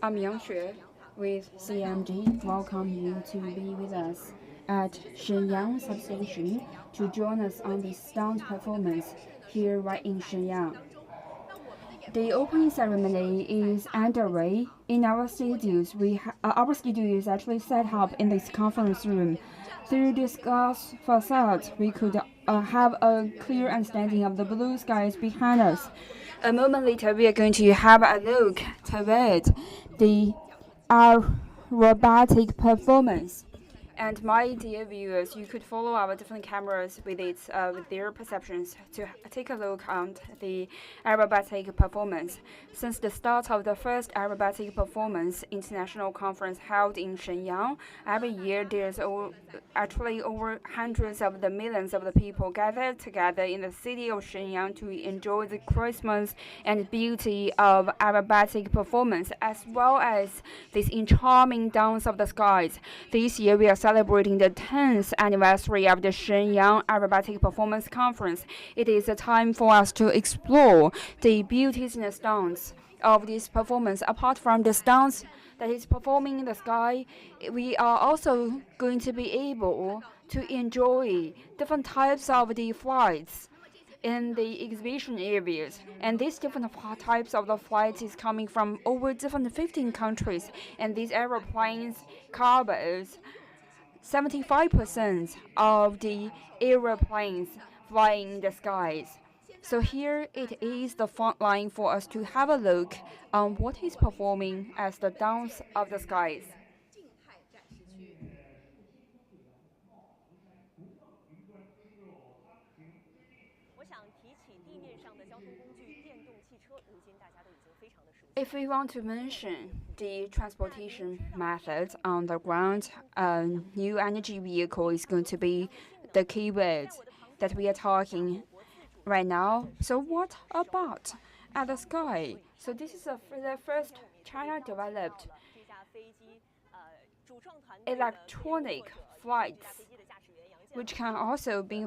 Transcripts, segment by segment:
I'm Yang Xue with CMG. Welcome you to be with us at Shenyang substation to join us on the stunt performance here right in Shenyang. The opening ceremony is underway. In our studios, our studio is actually set up in this conference room. Through this glass facade, we could have a clear understanding of the blue skies behind us. A moment later, we are going to have a look toward the aerobatic performance. And my dear viewers, you could follow our different cameras with their perceptions to take a look on the aerobatic performance. Since the start of the first aerobatic performance international conference held in Shenyang, every year there's actually over hundreds of the millions of the people gathered together in the city of Shenyang to enjoy the Christmas and beauty of aerobatic performance, as well as this charming dance of the skies. This year we are celebrating the 10th anniversary of the Shenyang Aerobatic Performance Conference. It is a time for us to explore the beauties and the stunts of this performance. Apart from the stunts that is performing in the sky, we are also going to be able to enjoy different types of the flights in the exhibition areas, and these different types of the flights is coming from over different 15 countries, and these aeroplanes covers 75% of the aeroplanes flying in the skies. So here it is the front line for us to have a look on what is performing as the dance of the skies. If we want to mention the transportation methods on the ground, new energy vehicle is going to be the keyword that we are talking right now. So what about at the sky? So this is the first China developed electronic flights, which can also be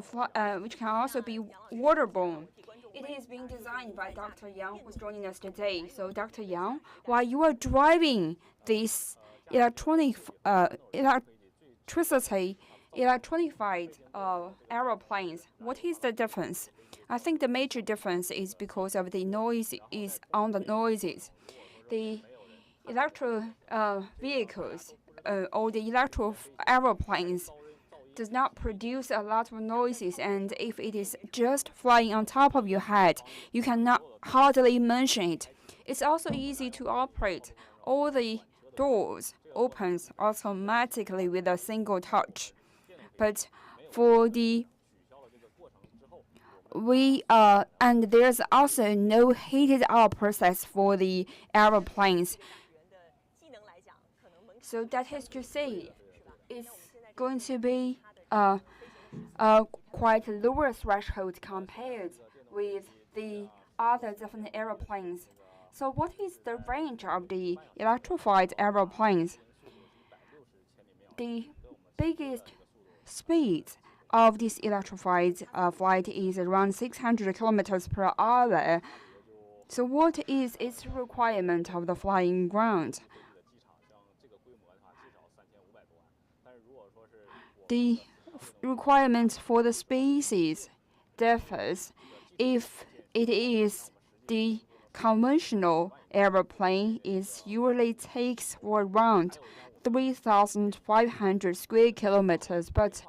waterborne. It is being designed by Dr. Yang, who's joining us today. So, Dr. Yang, while you are driving this electrified aeroplanes, what is the difference? I think the major difference is because of the noise is on the noises. The electro vehicles or the electro aeroplanes does not produce a lot of noises, and if it is just flying on top of your head, you cannot hardly mention it. It's also easy to operate. All the doors opens automatically with a single touch. But for the and there's also no heated up process for the aeroplanes. So that is to say, it's going to be quite lower threshold compared with the other different aeroplanes. So what is the range of the electrified aeroplanes? The biggest speed of this electrified flight is around 600 kilometers per hour. So what is its requirement of the flying ground? The requirements for the species differs. If it is the conventional aeroplane, it usually takes around 3,500 square kilometers, but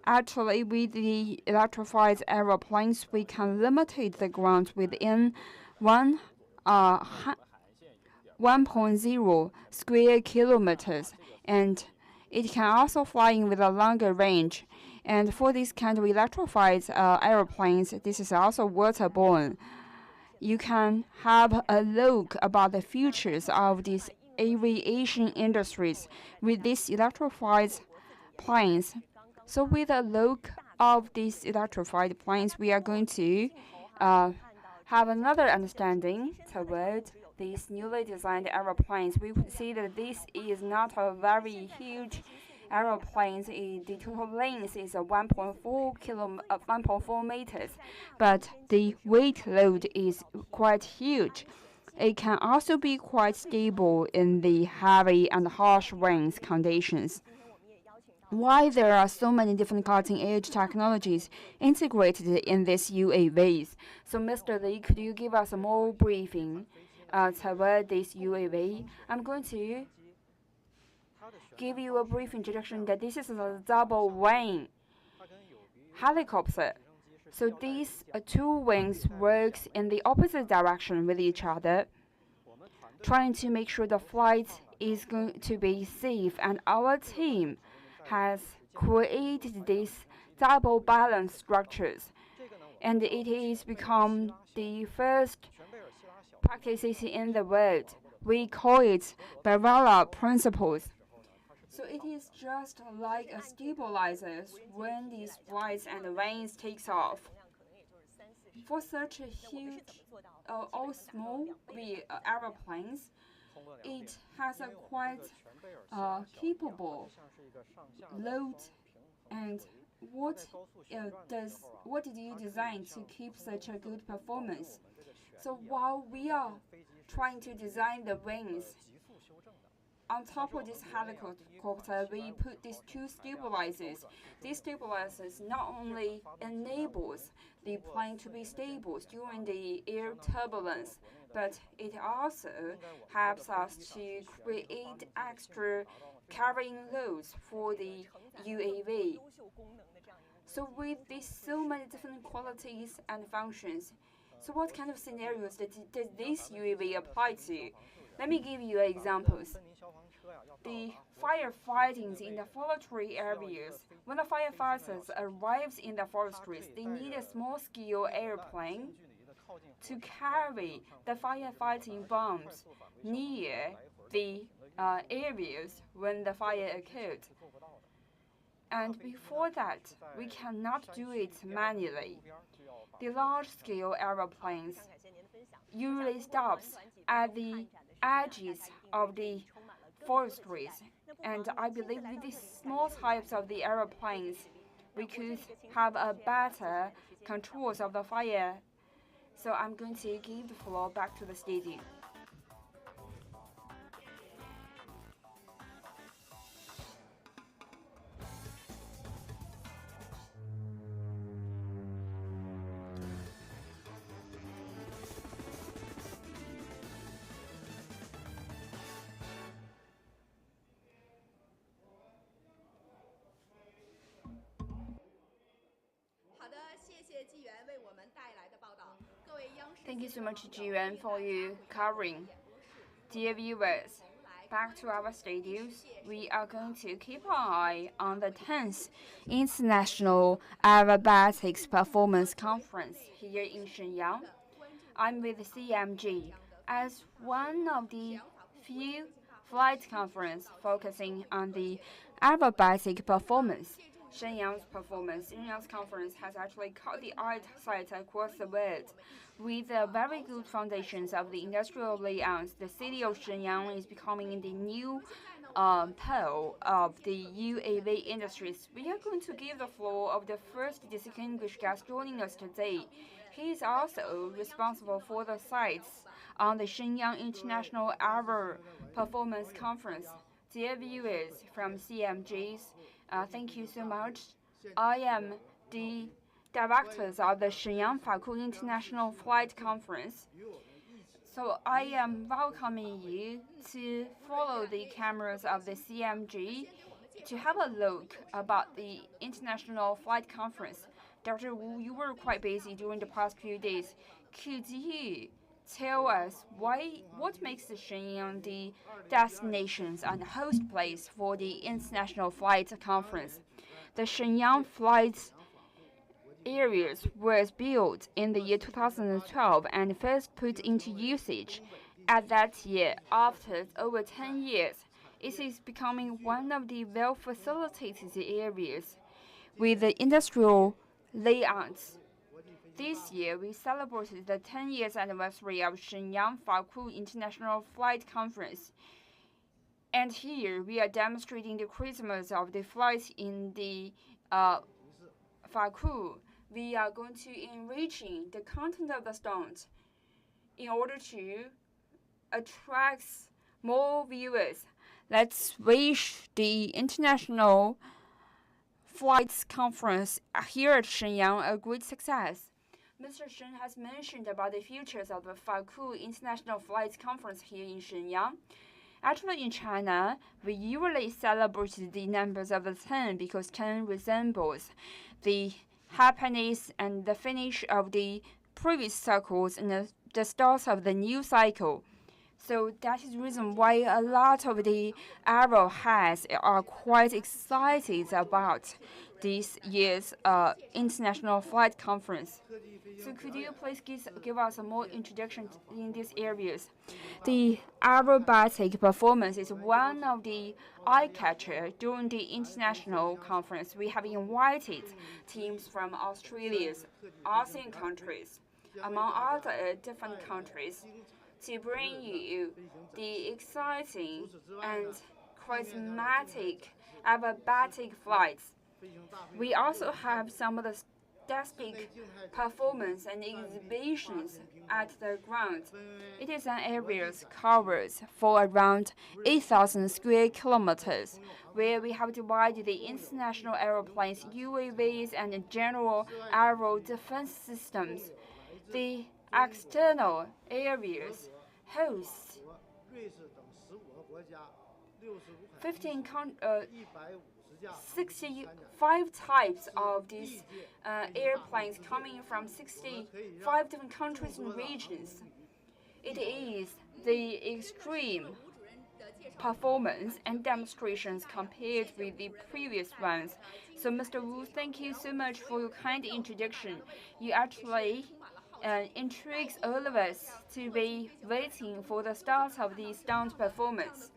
actually with the electrified aeroplanes, we can limit the ground within 1.0 square kilometers, and it can also fly in with a longer range. And for this kind of electrified aeroplanes, this is also waterborne. You can have a look about the futures of these aviation industries with these electrified planes. So with a look of these electrified planes, we are going to have another understanding toward these newly designed aeroplanes. We could see that this is not a very huge aeroplane. The total length is 1.4 meters, but the weight load is quite huge. It can also be quite stable in the heavy and harsh winds conditions. Why there are so many different cutting-edge technologies integrated in these UAVs? So, Mr. Li, could you give us a more briefing about this UAV? I'm going to give you a brief introduction that this is a double-wing helicopter. So these two wings works in the opposite direction with each other, trying to make sure the flight is going to be safe. And our team has created these double balance structures, and it is become the first practices in the world. We call it Barilla principles. So it is just like a stabilizer when these flights and wings takes off. For such a huge or small aeroplanes, it has a quite capable load. And what did you design to keep such a good performance? So while we are trying to design the wings, on top of this helicopter, we put these two stabilizers. These stabilizers not only enables the plane to be stable during the air turbulence, but it also helps us to create extra carrying loads for the UAV. So with these so many different qualities and functions, so what kind of scenarios does this UAV apply to? Let me give you examples. The firefighting in the forestry areas. When the firefighters arrive in the forests, they need a small-scale airplane to carry the firefighting bombs near the areas when the fire occurred. And before that, we cannot do it manually. The large-scale aeroplanes usually stops at the edges of the forestries, and I believe with these small types of the aeroplanes, we could have a better controls of the fire. So I'm going to give the floor back to the studio. Thank you so much, Jiren, for your covering. Dear viewers, back to our studios, we are going to keep an eye on the 10th International Aerobatics Performance Conference here in Shenyang. I'm with CMG as one of the few flight conferences focusing on the aerobatic performance. Shenyang's conference has actually caught the eyesight across the world. With the very good foundations of the industrial layouts, the city of Shenyang is becoming the new pole of the UAV industries. We are going to give the floor of the first distinguished guest joining us today. He is also responsible for the sites on the Shenyang International Aero Performance Conference. Dear viewers from CMGs, thank you so much. I am the director of the Shenyang Faku International Flight Conference. So I am welcoming you to follow the cameras of the CMG to have a look about the International Flight Conference. Dr. Wu, you were quite busy during the past few days. Could you tell us what makes Shenyang the destination and host place for the International Flight Conference? The Shenyang Flight areas was built in the year 2012 and first put into usage at that year. After over 10 years, it is becoming one of the well-facilitated areas with the industrial layouts. This year, we celebrated the 10 years anniversary of Shenyang Faku International Flight Conference. And here, we are demonstrating the Christmas of the flights in the Faku. We are going to enriching the content of the stunts in order to attracts more viewers. Let's wish the International Flights Conference here at Shenyang a great success. Mr. Shen has mentioned about the futures of the Faku International Flights Conference here in Shenyang. Actually, in China, we usually celebrate the numbers of the 10 because 10 resembles the happiness and the finish of the previous cycles and the start of the new cycle. So that is the reason why a lot of the airheads are quite excited about this year's International Flight Conference. So could you please give us a more introduction in these areas? The aerobatic performance is one of the eye-catcher during the international conference. We have invited teams from Australia's ASEAN countries, among other different countries, to bring you the exciting and charismatic aerobatic flights. We also have some of the static performance and exhibitions at the ground. It is an area covered for around 8,000 square kilometers, where we have divided the international aeroplanes, UAVs, and general aero defense systems. The external areas host 65 types of these airplanes coming from 65 different countries and regions. It is the extreme performance and demonstrations compared with the previous ones. So, Mr. Wu, thank you so much for your kind introduction. You actually intrigues all of us to be waiting for the start of the stunt performance.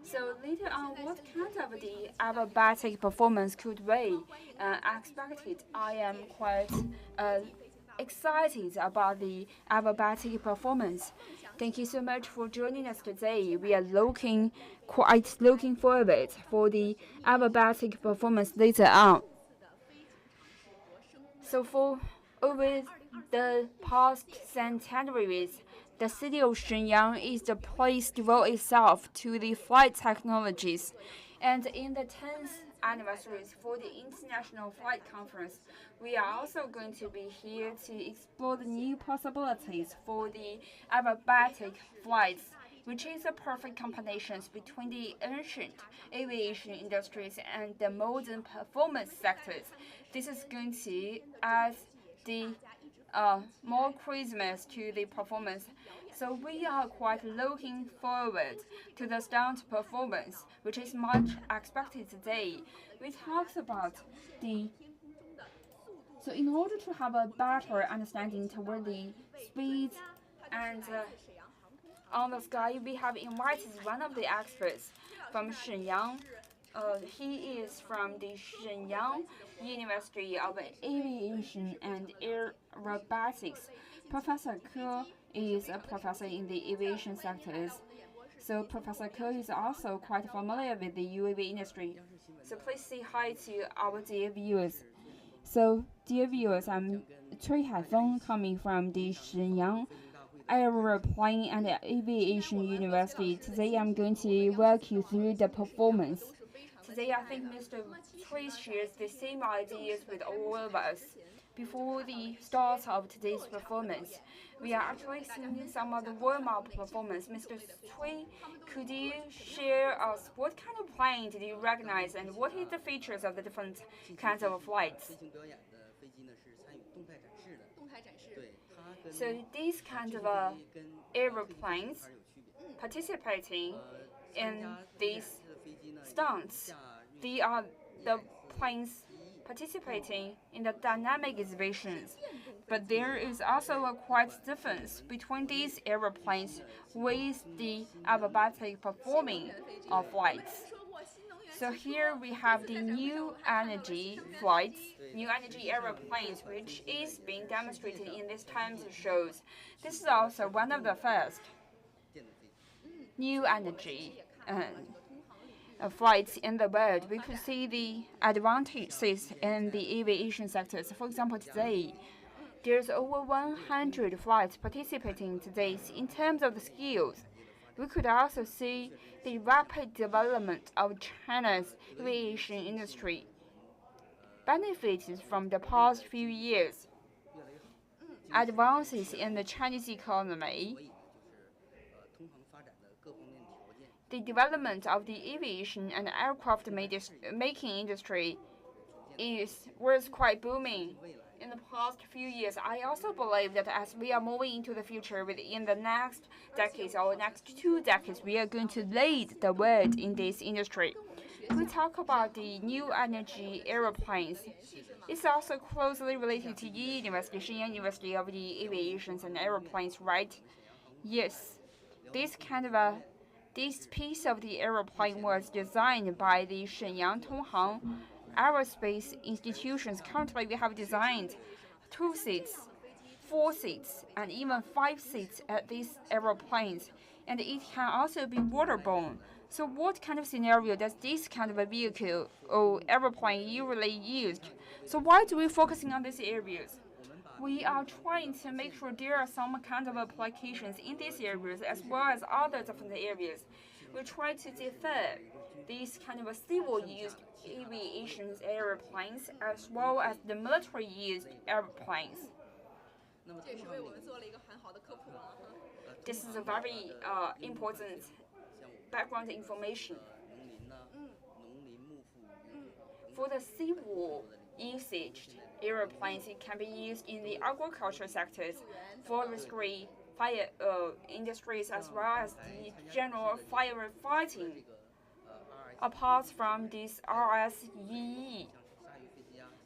So later on, what kind of the aerobatic performance could we expected? I am quite excited about the aerobatic performance. Thank you so much for joining us today. We are quite looking forward for the aerobatic performance later on. So for over the past centuries, the city of Shenyang is the place devote itself to the flight technologies. And in the 10th anniversary for the International Flight Conference, we are also going to be here to explore the new possibilities for the aerobatic flights, which is a perfect combination between the ancient aviation industries and the modern performance sectors. This is going to add the more Christmas to the performance. So we are quite looking forward to the stunt performance, which is much expected today. We talked about so in order to have a better understanding toward the speed and on the sky, we have invited one of the experts from Shenyang. He is from the Shenyang University of Aviation and Aerobatics. Professor Ke is a professor in the aviation sectors. So Professor Ke is also quite familiar with the UAV industry. So please say hi to our dear viewers. So dear viewers, I'm Cui Haifeng coming from the Shenyang Aeroplane and Aviation University. Today I'm going to walk you through the performance. Today, I think Mr. Cui shares the same ideas with all of us. Before the start of today's performance, we are actually seeing some of the warm-up performance. Mr. Cui, could you share us what kind of plane did you recognize and what is the features of the different kinds of flights? So these kind of aeroplanes participating in these stunts, they are the planes participating in the dynamic exhibitions. But there is also a quite difference between these aeroplanes with the aerobatic performing of flights. So here we have the new energy flights, new energy aeroplanes, which is being demonstrated in these times shows. This is also one of the first new energy flights in the world. We could see the advantages in the aviation sectors. For example, today, there's over 100 flights participating today in terms of the skills. We could also see the rapid development of China's aviation industry benefited from the past few years. Advances in the Chinese economy, the development of the aviation and aircraft making industry was quite booming in the past few years. I also believe that as we are moving into the future within the next decades or next 2 decades, we are going to lead the world in this industry. We talk about the new energy aeroplanes. It's also closely related to University, Shenyang University of the Aviation and Aeroplanes, right? Yes, this piece of the aeroplane was designed by the Shenyang Tonghang Aerospace Institutions. Currently, we have designed 2 seats, 4 seats, and even 5 seats at these aeroplanes, and it can also be waterborne. So what kind of scenario does this kind of a vehicle or aeroplane usually used? So why do we focusing on these areas? We are trying to make sure there are some kind of applications in these areas as well as other different areas. We try to defer these kind of civil used aviation airplanes as well as the military used airplanes. This is a very important background information. For the civil usage airplanes, it can be used in the agriculture sectors, forestry, fire industries, as well as the general firefighting. Apart from this RSEE,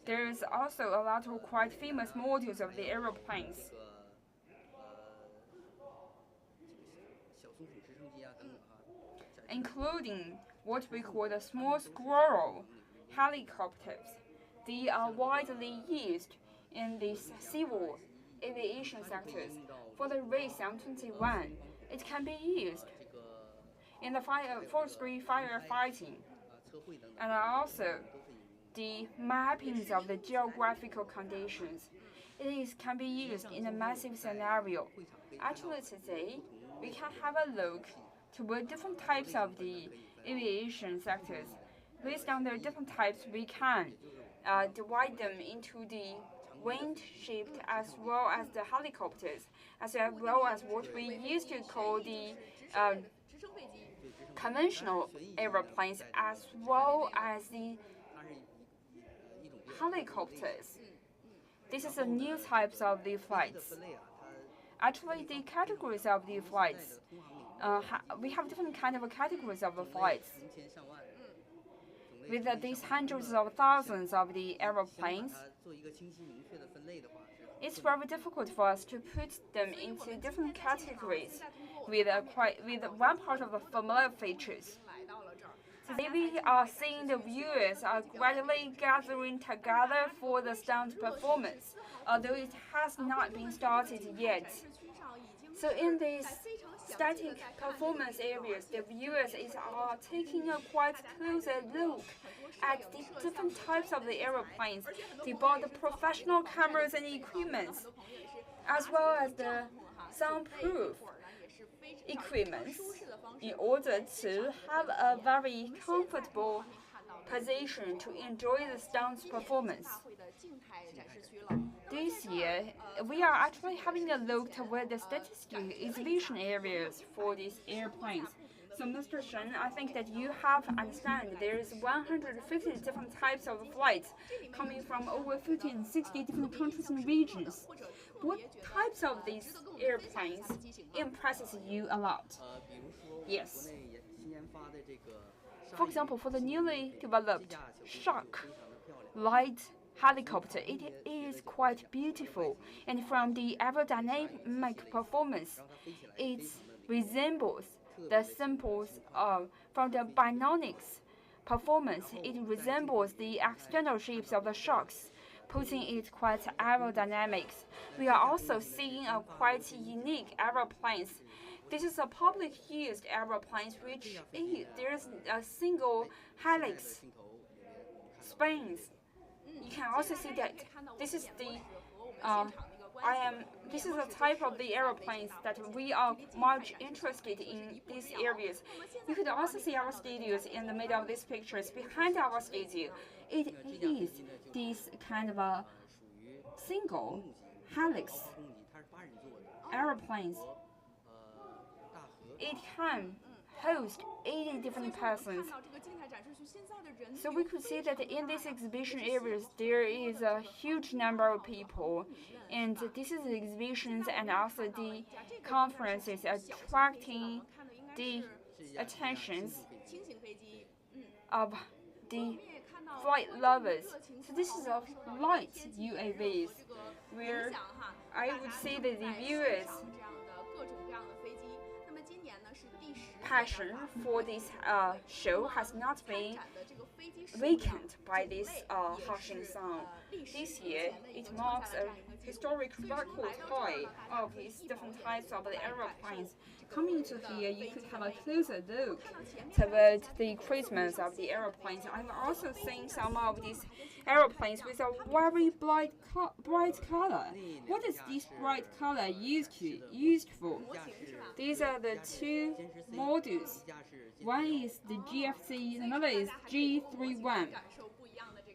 there is also a lot of quite famous models of the aeroplanes. Including what we call the small squirrel helicopters. They are widely used in the civil aviation sectors. For the Xiang 21, it can be used in the forestry firefighting, and also the mappings of the geographical conditions. Can be used in a massive scenario. Actually, today we can have a look toward different types of the aviation sectors. Based on their different types, we can divide them into the wind-shaped as well as the helicopters, as well as what we used to call the conventional aeroplanes, as well as the helicopters. This is the new types of the flights. Actually, the categories of the flights, we have different kind of categories of the flights. With these hundreds of thousands of the aeroplanes, it's very difficult for us to put them into different categories with one part of the familiar features. Today we are seeing the viewers are gradually gathering together for the stunt performance, although it has not been started yet. So in these static performance areas, the viewers are taking a quite closer look at the different types of the aeroplanes. They bought the professional cameras and equipment, as well as the soundproof equipment, in order to have a very comfortable position to enjoy the stunts performance. This year, we are actually having a look toward the statistical exhibition areas for these airplanes. So, Mr. Shen, I think that you have understand there is 150 different types of flights coming from over 50 and 60 different countries and regions. What types of these airplanes impresses you a lot? Yes. For example, for the newly developed Shark light helicopter, it is quite beautiful, and from the aerodynamic performance, it resembles the symbols from the bionics performance. It resembles the external shapes of the sharks, putting it quite aerodynamics. We are also seeing a quite unique aeroplanes. This is a public used aeroplanes which there's a single helix spans. You can also see that this is the This is a type of the aeroplanes that we are much interested in these areas. You could also see our studios in the middle of these pictures. Behind our studio, it is this kind of a single helix aeroplanes. It can host 80 different persons. So we could see that in these exhibition areas there is a huge number of people, and this is the exhibitions and also the conferences attracting the attentions of the flight lovers. So this is of light UAVs, where I would say that the viewers passion for this show has not been vacant by this hushing sound. This year, it marks a historic record high of these different types of the aeroplanes. Coming to here, you could have a closer look toward the equipment of the aeroplanes. I've also seen some of these aeroplanes with a very bright color. What is this bright color used for? These are the two models. One is the GFC, another is G31.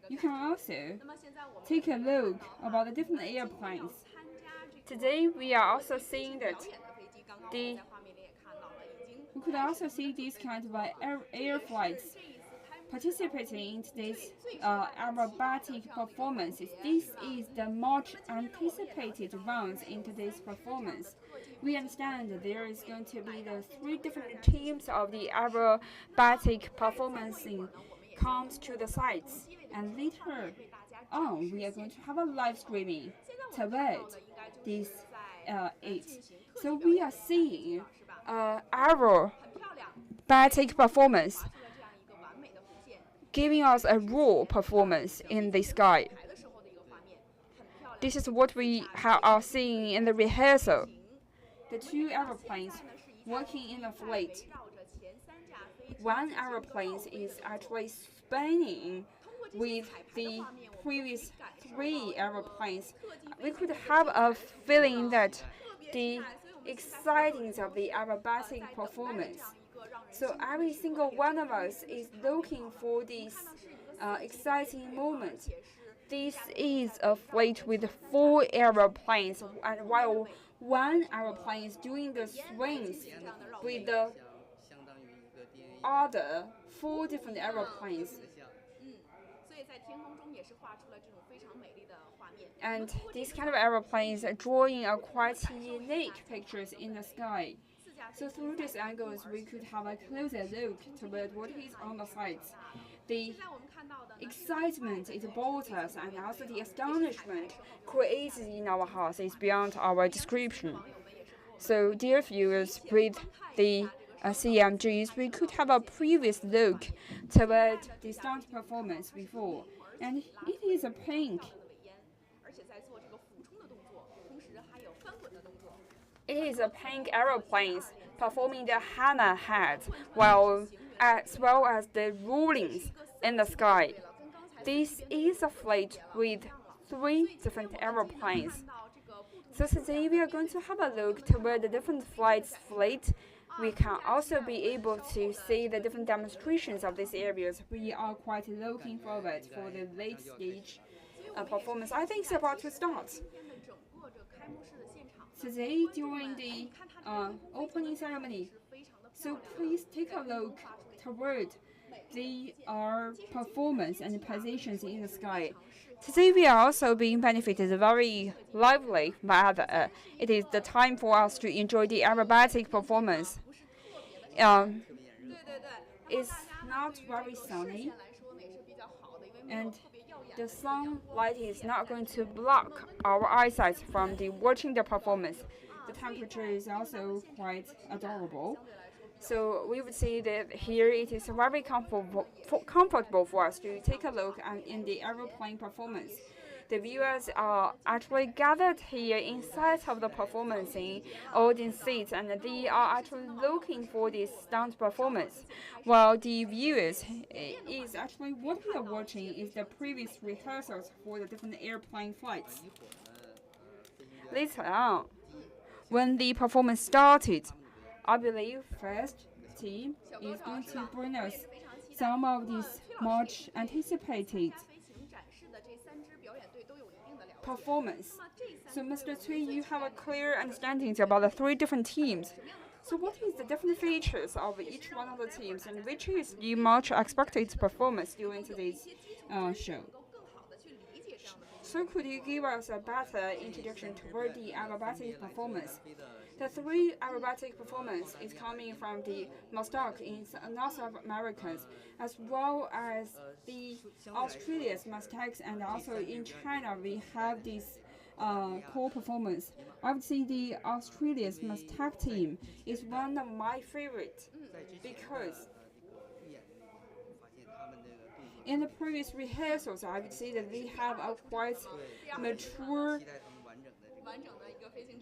You can also take a look about the different airplanes. Today we are also seeing that we could also see these kind of air flights participating in today's aerobatic performances. This is the much anticipated rounds in today's performance. We understand that there is going to be the 3 different teams of the aerobatic performancing comes to the sites, and later on we are going to have a live streaming toward this it. So we are seeing aerobatic performance giving us a raw performance in the sky. This is what we are seeing in the rehearsal. The 2 aeroplanes working in a fleet. One aeroplane is actually spinning with the previous 3 aeroplanes. We could have a feeling that the exciting of the aerobatic performance. So every single one of us is looking for this exciting moment. This is a fleet with 4 aeroplanes, and while one aeroplane is doing the swings with the other 4 different aeroplanes. And these kind of aeroplanes are drawing a quite unique pictures in the sky. So through these angles, we could have a closer look toward what is on the sides. The excitement it brought us, and also the astonishment created in our hearts is beyond our description. So, dear viewers, with the CMGs, we could have a previous look toward the stunt performance before, and it is a pink. It is a pink aeroplanes performing the Hana head, as well as the rollings in the sky. This is a fleet with 3 different aeroplanes. So today we are going to have a look toward the different flights fleet. We can also be able to see the different demonstrations of these areas. We are quite looking forward for the late stage performance. I think it's about to start. Today during the opening ceremony. So please take a look toward the performance and positions in the sky. Today we are also being benefited very lively weather. It is the time for us to enjoy the aerobatic performance. It's not very sunny, and the sunlight is not going to block our eyesight from watching the performance. The temperature is also quite adorable. So we would say that here it is very comfortable for us to take a look in the aeroplane performance. The viewers are actually gathered here inside of the performance in audience seats, and they are actually looking for this stunt performance. While the viewers is actually what we are watching is the previous rehearsals for the different airplane flights. Later on, when the performance started, I believe first team is going to bring us some of these much anticipated performance. So, Mr. Cui, you have a clear understanding about the three different teams. So, what is the different features of each one of the teams, and which is the much expected performance during today's show? So, could you give us a better introduction toward the aerobatic performance? The three aerobatic performance is coming from the Mostok in North America, as well as the Australia's Mustangs, and also in China we have this core performance. I would say the Australia's Mustang team is one of my favorite because in the previous rehearsals, I would say that they have a quite mature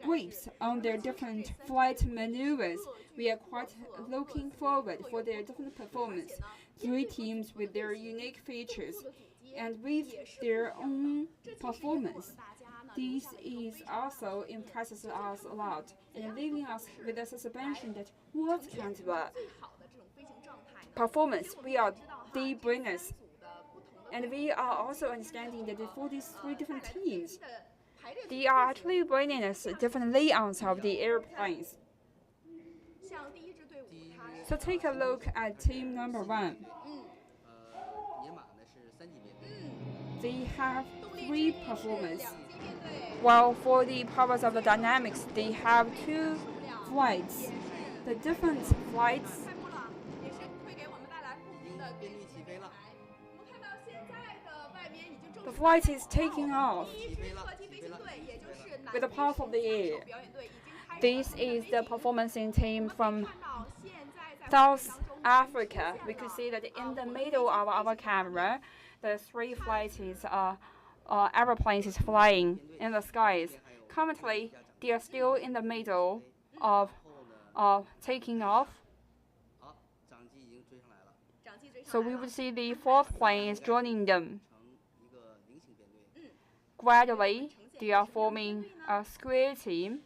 grips on their different flight maneuvers. We are quite looking forward for their different performance. Three teams with their unique features and with their own performance. This is also impresses us a lot and leaving us with a suspension that what kind of a performance we are the bringers. And we are also understanding that for these three different teams, they are actually bringing us different layouts of the airplanes. So take a look at team number 1. They have 3 performers, while for the powers of the dynamics, they have 2 flights. The different flights the flight is taking off with the path of the air. This is the performing team from South Africa. We could see that in the middle of our camera, the 3 flights aeroplanes is flying in the skies. Currently, they are still in the middle of taking off. So we would see the 4th plane is joining them. Gradually, they are forming a square team.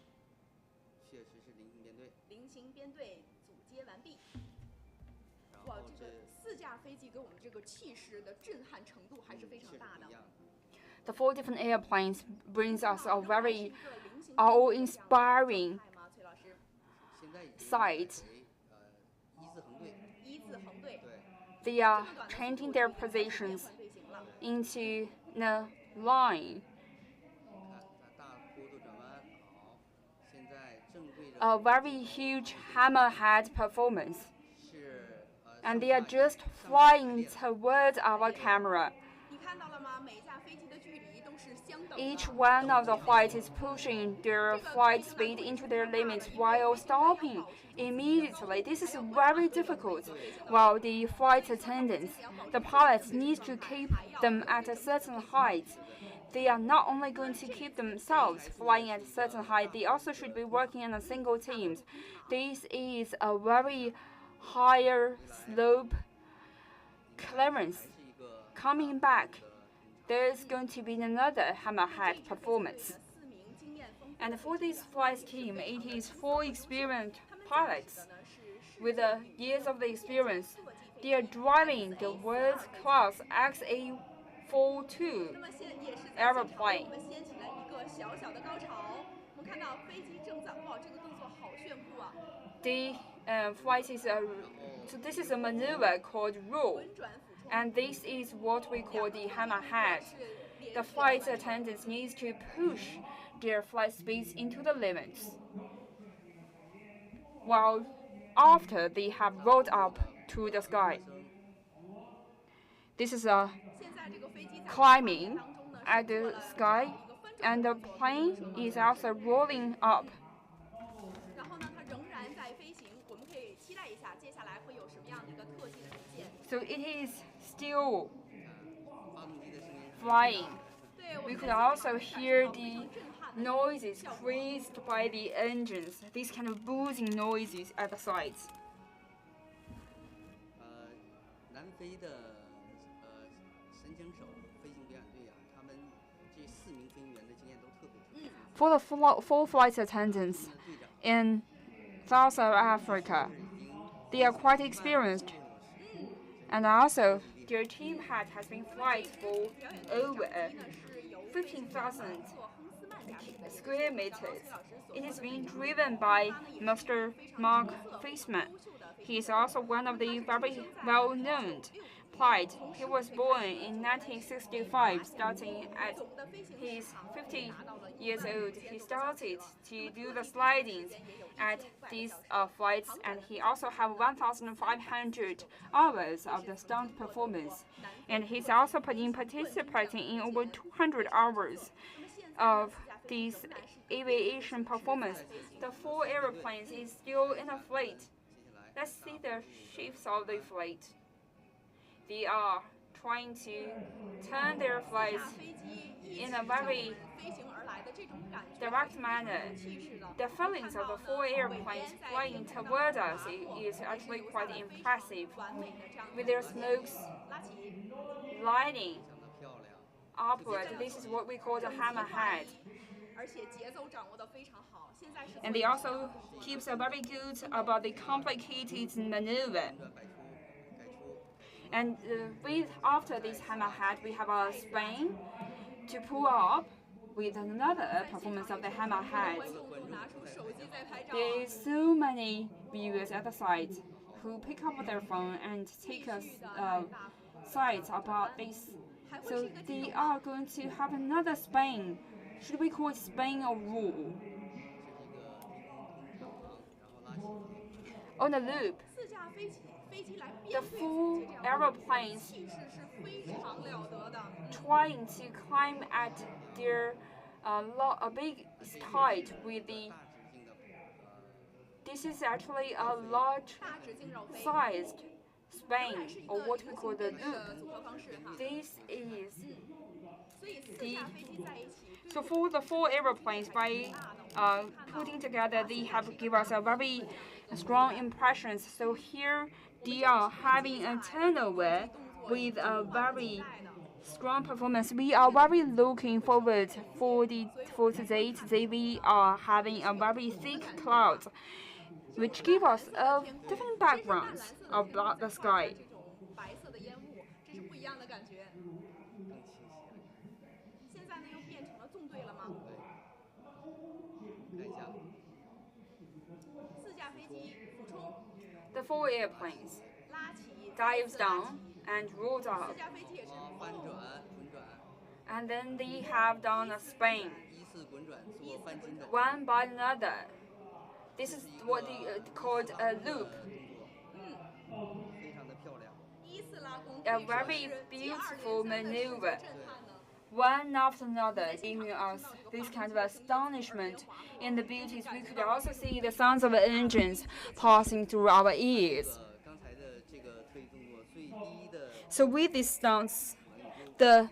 The 4 different airplanes brings us a very awe-inspiring sight. They are changing their positions into the line. A very huge hammerhead performance. And they are just flying towards our camera. Each one of the flights is pushing their flight speed into their limits while stopping immediately. This is very difficult. While the flight attendants, the pilots need to keep them at a certain height. They are not only going to keep themselves flying at a certain height, they also should be working in a single team. This is a very higher slope clearance. Coming back, there's going to be another hammerhead performance. And for this flight team, it is 4 experienced pilots with years of the experience. They are driving the world-class XA-42 aeroplane. The flight is so this is a maneuver called roll, and this is what we call the hammerhead. The flight attendants need to push their flight speeds into the limits, while after they have rolled up to the sky. This is a climbing at the sky, and the plane is also rolling up. So it is still flying. We could also hear the noises created by the engines, these kind of booming noises at the sides. For the four flight attendants in South Africa, they are quite experienced, and also their team head has been flight for over 15,000 square meters. It is being driven by Mr. Mark Faceman. He is also one of the very well-known pilot. He was born in 1965, starting at his 50 years old. He started to do the slidings at these flights, and he also have 1,500 hours of the stunt performance. And he's also participating in over 200 hours of these aviation performance. The 4 airplanes is still in a flight. Let's see the shapes of the flight. They are trying to turn their flights in a very direct manner. The feelings of the 4 airplanes flying toward us is actually quite impressive, with their smokes lining upward. This is what we call the hammerhead. And they also keeps a very good about the complicated maneuver. And after this hammerhead, we have a spin to pull up with another performance of the hammerhead. There is so many viewers at the site who pick up their phone and take a sight about this. So they are going to have another spin. Should we call it spin or roll? On the loop, the 4 aeroplanes trying to climb at their a big height with the. This is actually a large sized spin, or what we call the loop. This is the. So for the 4 aeroplanes, by putting together, they have given us a very strong impressions. So here they are having a turnover with a very strong performance. We are very looking forward for today. Today we are having a very thick cloud, which give us a different backgrounds about the sky. The 4 airplanes dives down and rolls up, and then they have done a spin, one by another. This is what they called a loop. A very beautiful maneuver, one after another, giving us this kind of astonishment in the beauties. We could also see the sounds of the engines passing through our ears. So with these stunts, the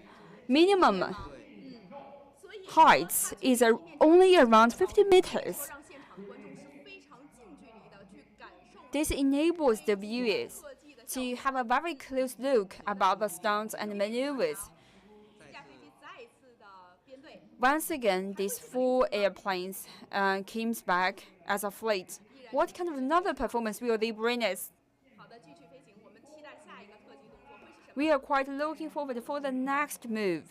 minimum height is only around 50 meters. This enables the viewers to have a very close look about the stunts and maneuvers. Once again, these 4 airplanes came back as a fleet. What kind of another performance will they bring us? We are quite looking forward for the next move.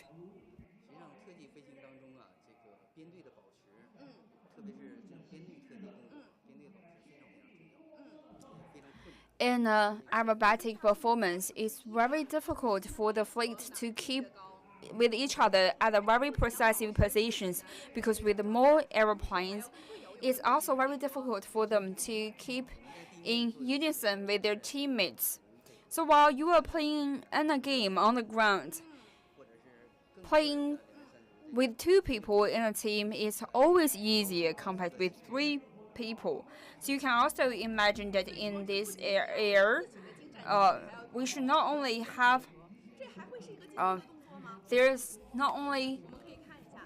In aerobatic performance, it's very difficult for the fleet to keep with each other at a very precise positions, because with more airplanes, it's also very difficult for them to keep in unison with their teammates. So while you are playing in a game on the ground, playing with 2 people in a team is always easier compared with 3 people. So you can also imagine that in this air, we should not only have there's not only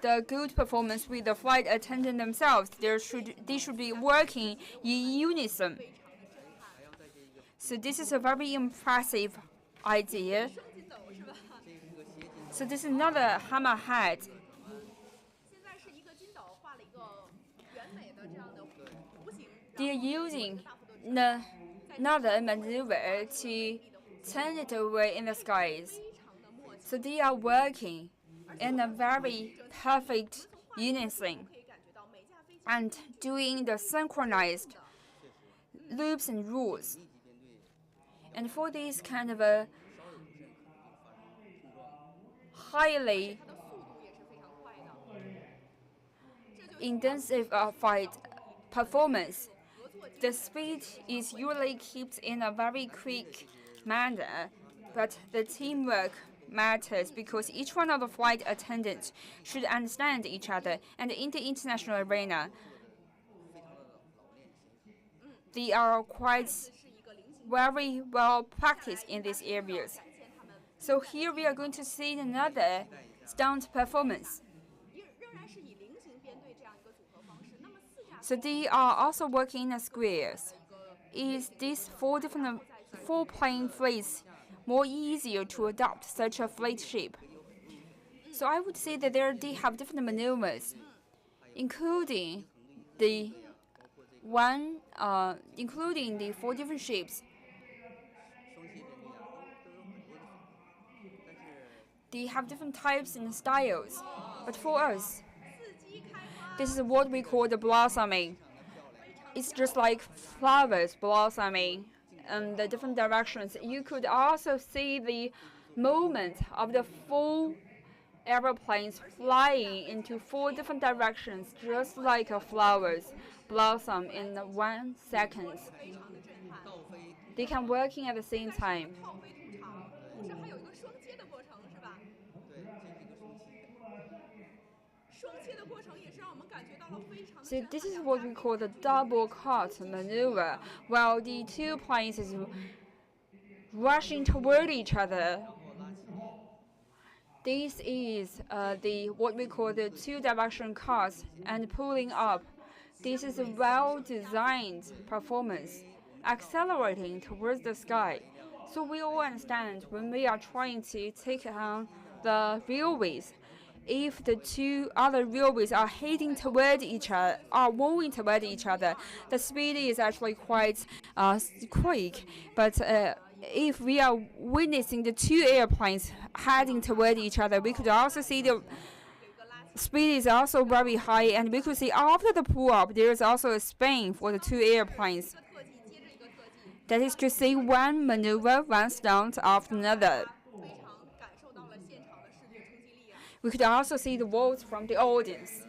the good performance with the flight attendant themselves, they should be working in unison. So this is a very impressive idea. So this is another hammerhead. They are using another maneuver to turn it away in the skies. So they are working in a very perfect unison and doing the synchronized loops and rules. And for this kind of a highly intensive fight performance, the speed is usually kept in a very quick manner, but the teamwork matters because each one of the flight attendants should understand each other, and in the international arena, they are quite very well practiced in these areas. So here we are going to see another stunt performance. So they are also working in squares. Is these four-plane fleets more easier to adopt such a fleet shape? So I would say that they have different maneuvers, including the four different shapes. They have different types and styles, but for us, this is what we call the blossoming. It's just like flowers blossoming in the different directions. You could also see the movement of the four aeroplanes flying into four different directions, just like flowers blossom in 1 second. They can working at the same time. So this is what we call the double cut maneuver, while the two planes is rushing toward each other. This is what we call the two-direction cuts and pulling up. This is a well-designed performance, accelerating towards the sky. So we all understand when we are trying to take on the railways, if the two other railways are heading toward each other, are moving toward each other, the speed is actually quite quick. But if we are witnessing the two airplanes heading toward each other, we could also see the speed is also very high, and we could see after the pull-up, there is also a spin for the two airplanes. That is to say, one maneuver, one stunt after another. We could also see the votes from the audience.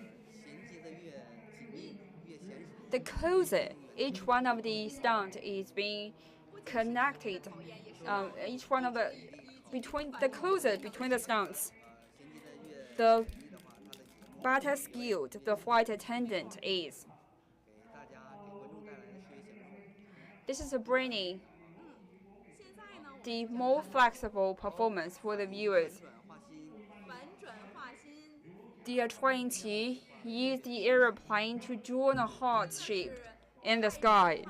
The closer each one of the stunts is being connected, each one of the closer between the stunts, the better skilled the flight attendant is. This is bringing the more flexible performance for the viewers. They are trying to use the airplane to draw a heart shape in the sky.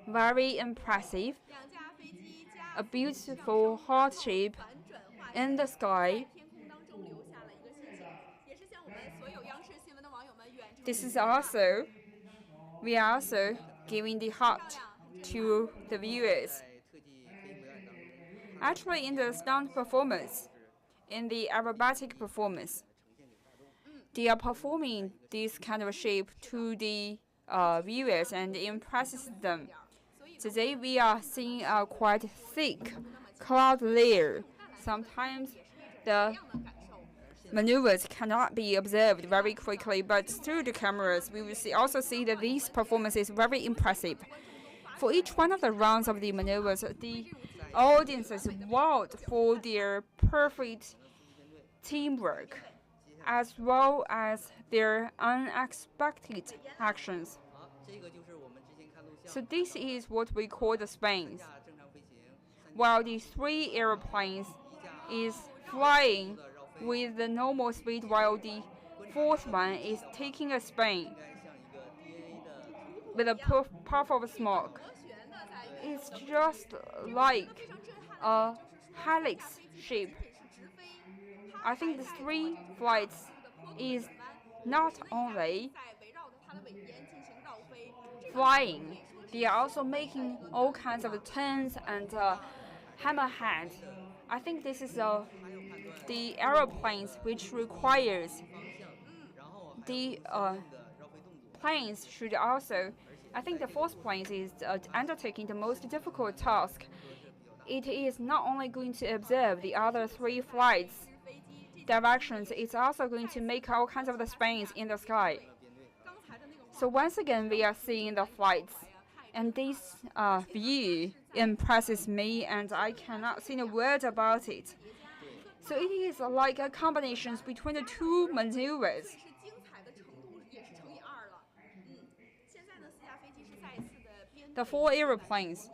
Very impressive. A beautiful heart shape in the sky. We are also giving the heart to the viewers. Actually, in the stunt performance, in the aerobatic performance, they are performing this kind of shape to the viewers and impresses them. Today we are seeing a quite thick cloud layer. Sometimes the maneuvers cannot be observed very quickly, but through the cameras we will also see that this performance is very impressive. For each one of the rounds of the maneuvers, the audiences vowed for their perfect teamwork, as well as their unexpected actions. So this is what we call the spins. While the three airplanes is flying with the normal speed, while the fourth one is taking a spin with a puff of smoke. It's just like a helix shape. I think the three flights is not only flying. They are also making all kinds of turns and hammerhead. I think this is the aeroplanes which requires the planes should also. I think the fourth plane is undertaking the most difficult task. It is not only going to observe the other three flights directions, it's also going to make all kinds of the spins in the sky. So once again, we are seeing the flights, and this view impresses me, and I cannot say a word about it. So it is like a combination between the two maneuvers. The four aeroplanes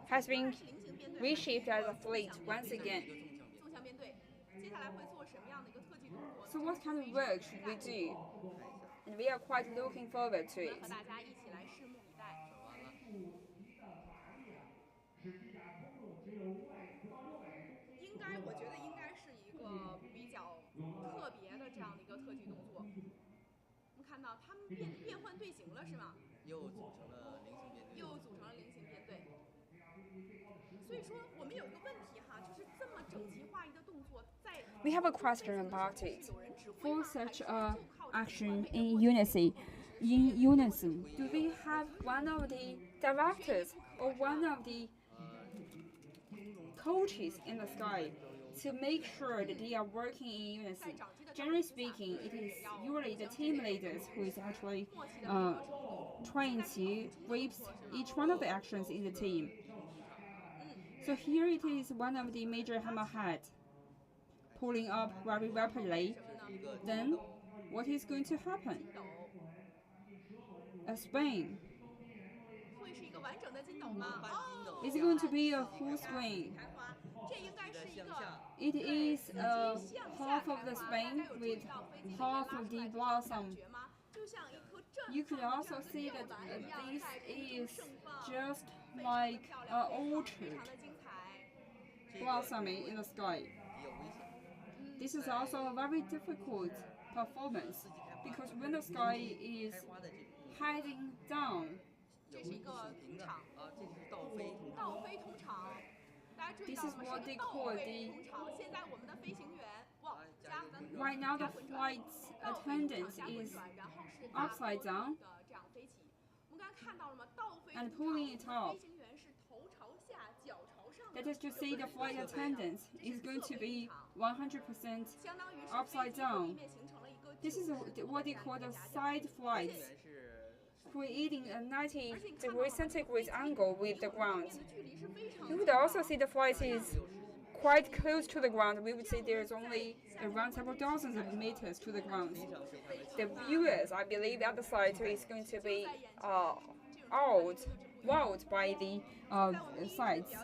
has been reshaped as a fleet once again. So what kind of work should we do? And we are quite looking forward to it. We have a question about it. For such action in unison, do we have one of the directors or one of the coaches in the sky to make sure that they are working in unison? Generally speaking, it is usually the team leaders who is actually trying to whip each one of the actions in the team. So here it is one of the major hammerhead pulling up very rapidly. Then what is going to happen? A spin. It's going to be a full swing. It is half of the spin with half of the blossom. You could also see that this is just like an orchard blossoming in the sky. This is also a very difficult performance because when the sky is heading down, this is what they call the. Right now, the flight attendant is upside down and pulling it off. That is to say, the flight attendant is going to be 100% upside down. This is what they call the side flights, creating a 90-degree centigrade angle with the ground. You would also see the flight is quite close to the ground. We would say there's only around several dozens of meters to the ground. The viewers, I believe, at the site is going to be wowed by the sights.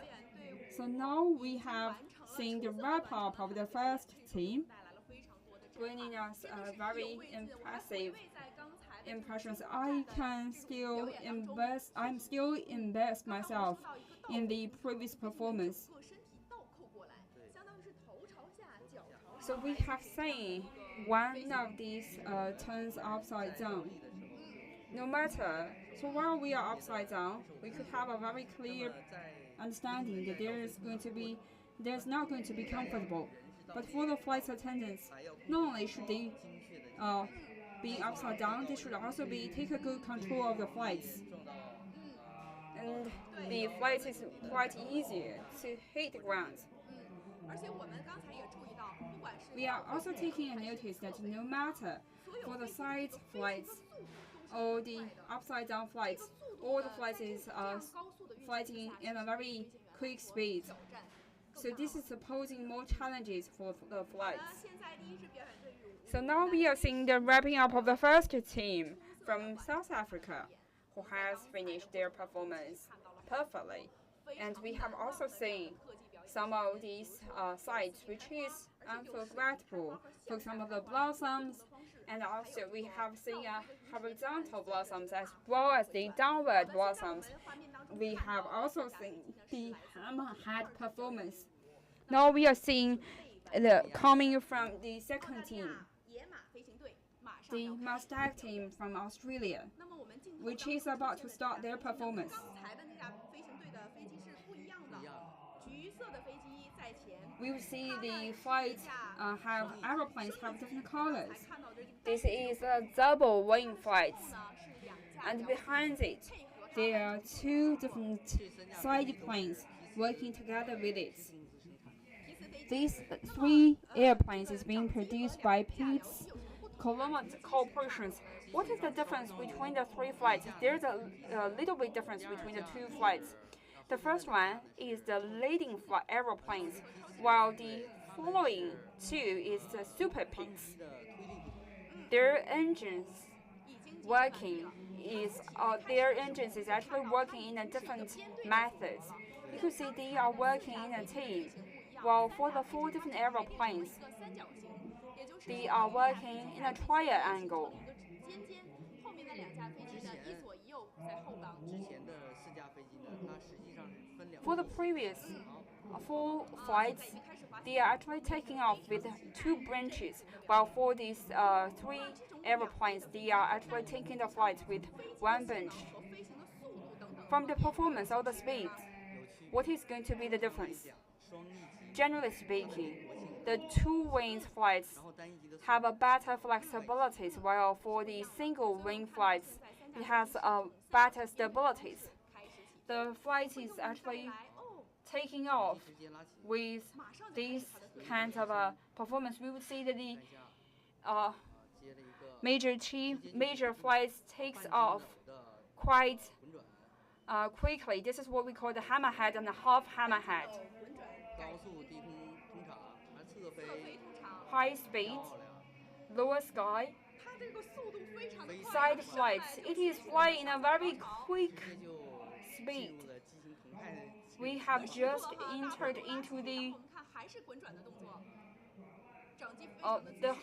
So now we have seen the wrap-up of the first team, bringing us very impressive impressions. I'm still immersed myself in the previous performance. So we have seen one of these turns upside down. No matter, so while we are upside down, we could have a very clear understanding that there's not going to be comfortable. But for the flight attendants, not only should they be upside down, they should also take a good control of the flights. And the flight is quite easier to hit the ground. We are also taking a notice that no matter for the side flights or the upside down flights, all the flights is flying in a very quick speed. So this is posing more challenges for the flights. So now we are seeing the wrapping up of the first team from South Africa, who has finished their performance perfectly. And we have also seen some of these sites which is unforgettable. For example, the blossoms, and also we have seen horizontal blossoms as well as the downward blossoms. We have also seen the hammerhead performance. Now we are seeing the coming from the second team. the Mustang team from Australia, which is about to start their performance. We will see the flight aeroplanes have different colors. This is a double wing flight, and behind it, there are two different side planes working together with it. These three airplanes is being produced by Pete's corporations. What is the difference between the three flights? There's a little bit difference between the two flights. The first one is the leading aeroplanes, while the following two is the Super Peaks. Their engines is actually working in a different methods. You can see they are working in a team, while for the four different aeroplanes, they are working in a triangle. For the previous four flights, they are actually taking off with two branches, while for these three aeroplanes, they are actually taking the flight with one branch. From the performance or the speed, what is going to be the difference? Generally speaking, the two-wing flights have a better flexibility, while for the single-wing flights, it has a better stability. The flight is actually taking off with these kinds of performance. We would see that the major flights takes off quite quickly. This is what we call the hammerhead and the half hammerhead. High speed, lower sky, side flights. It is flying in a very quick speed. We have just entered into the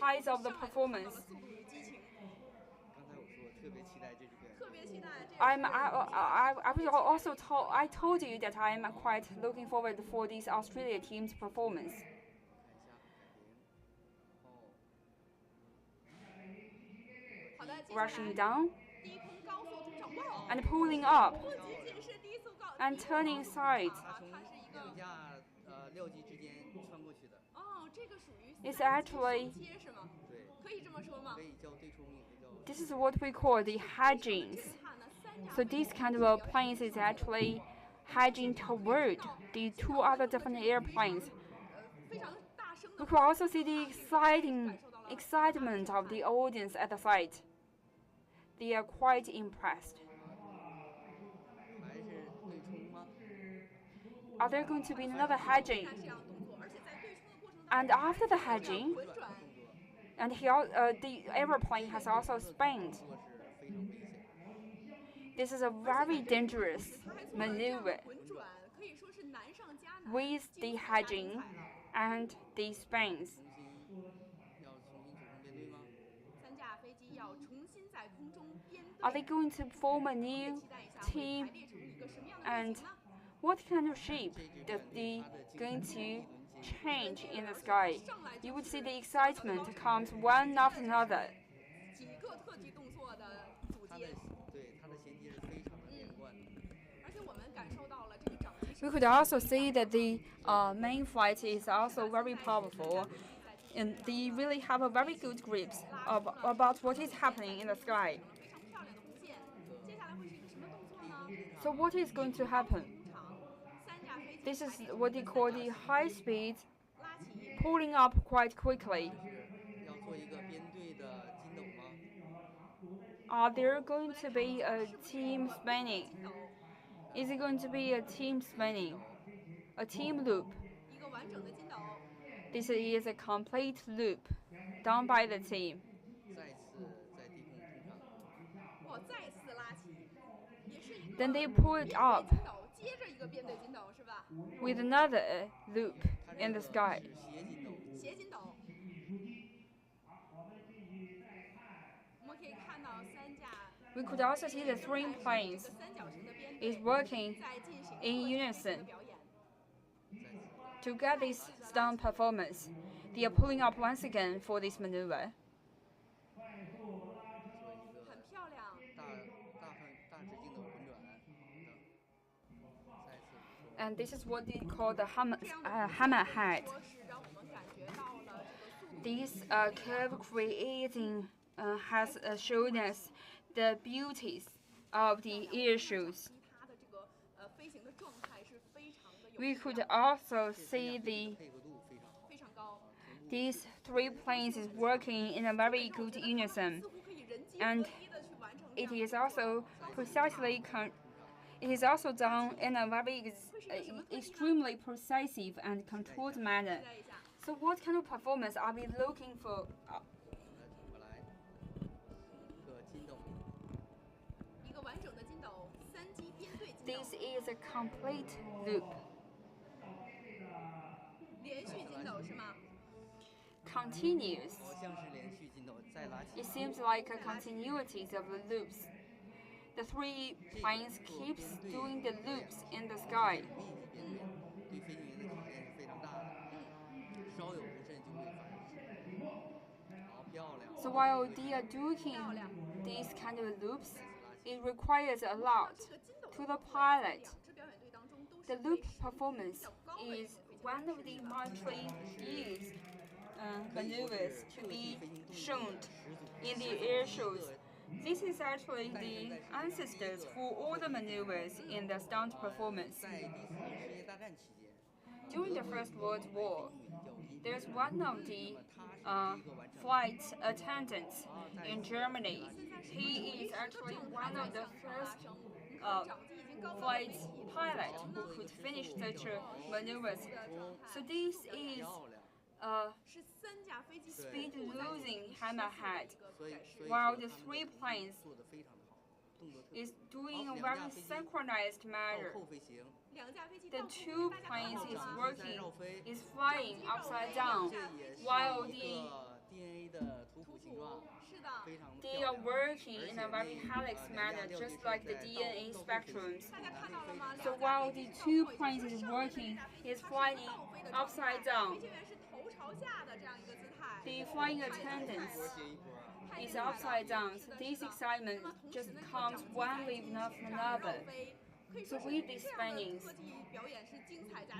height of the performance. I told you that I am quite looking forward for this Australia team's performance. Rushing down and pulling up and turning side. It's actually, this is what we call the hedging. So this kind of planes is actually hedging toward the two other different airplanes. We could also see the excitement of the audience at the site. They are quite impressed. Are there going to be another hedging? And after the hedging, and the aeroplane has also spun. This is a very dangerous maneuver with the hedging and the spins. Are they going to form a new team? And what kind of shape that they going to change in the sky? You would see the excitement comes one after another. We could also see that the main flight is also very powerful, and they really have a very good grip about what is happening in the sky. So what is going to happen? This is what they call the high speed, pulling up quite quickly. Are there going to be a team spinning? Is it going to be a team spinning? A team loop? This is a complete loop done by the team. Then they pull it up with another loop in the sky. We could also see the three planes is working in unison to get this stunt performance. They are pulling up once again for this maneuver. And this is what they call the hammerhead. This curve creating has shown us the beauties of the airshows. We could also see these three planes is working in a very good unison, and it is also done in a very extremely precise and controlled manner. So what kind of performance are we looking for? This is a complete loop. Continuous. It seems like a continuity of the loops. The three planes keeps doing the loops in the sky. So while they are doing these kind of loops, it requires a lot to the pilot. The loop performance is one of the military used maneuvers to be shown in the air shows. This is actually the ancestors for all the maneuvers in the stunt performance. During the First World War, there's one of the flight attendants in Germany. He is actually one of the first flight pilots who could finish such maneuvers. So this is speed losing hammerhead, while the three planes is doing a very synchronized manner. The two planes is flying upside down, while they are working in a very helix manner, just like the DNA spectrums. So while the two planes is flying upside down, the flying attendants is upside down. So this excitement just comes one leaf after another. So with these spannings,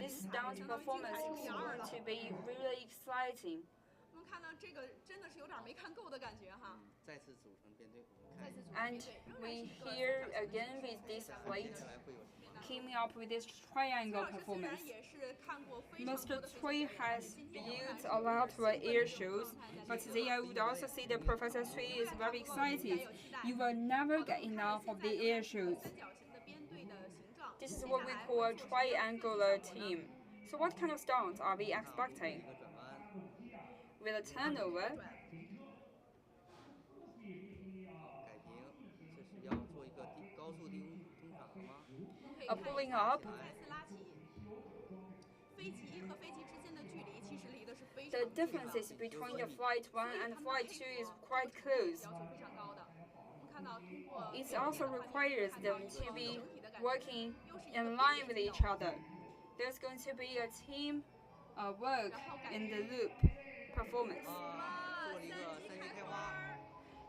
this stunt performance is going to be really exciting. And we here again with this plate came up with this triangle performance. Mr. Cui has built a lot of air shows, but today I would also say that Professor Cui is very excited. You will never get enough of the air shows. This is what we call a triangular team. So what kind of stunts are we expecting? With a turnover, a pulling up, the differences between the flight 1 and flight 2 is quite close. It also requires them to be working in line with each other. There's going to be a team work in the loop performance.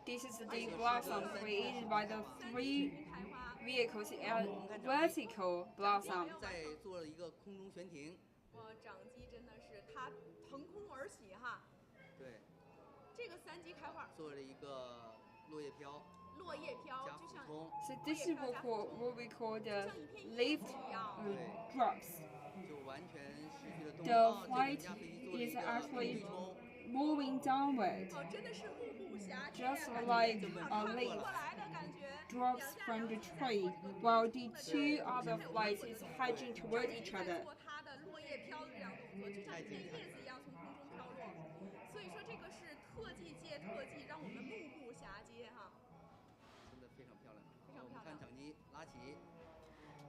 This is the blossom created by the three vehicles and vertical blossom. So this is what we call the lift drops. The flight is actually moving downward, just like a leaf drops from the tree, while the two other flights is hedging toward each other.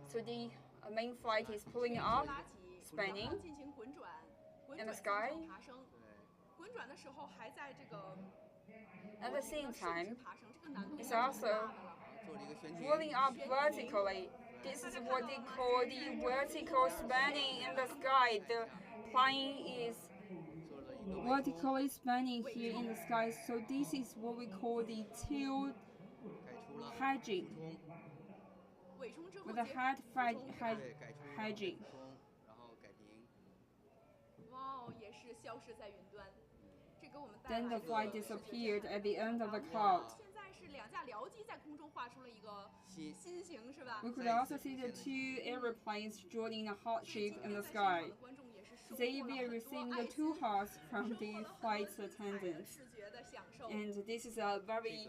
So the main flight is pulling up, spinning in the sky. At the same time, it's also rolling up vertically. This is what they call the vertical spanning in the sky. The plane is vertically spanning here in the sky, so this is what we call the tail hedging. with a head hygiene. 然后改停。哇，也是消失在云端。这给我们带 Then 来 the flight disappeared at the end of the cloud. 现在是两架僚机在空中画出了一个新形，是吧？ We could also see the two airplanes joining a heart shape in the sky. They will receive the two hearts from the flight attendants. And this is a very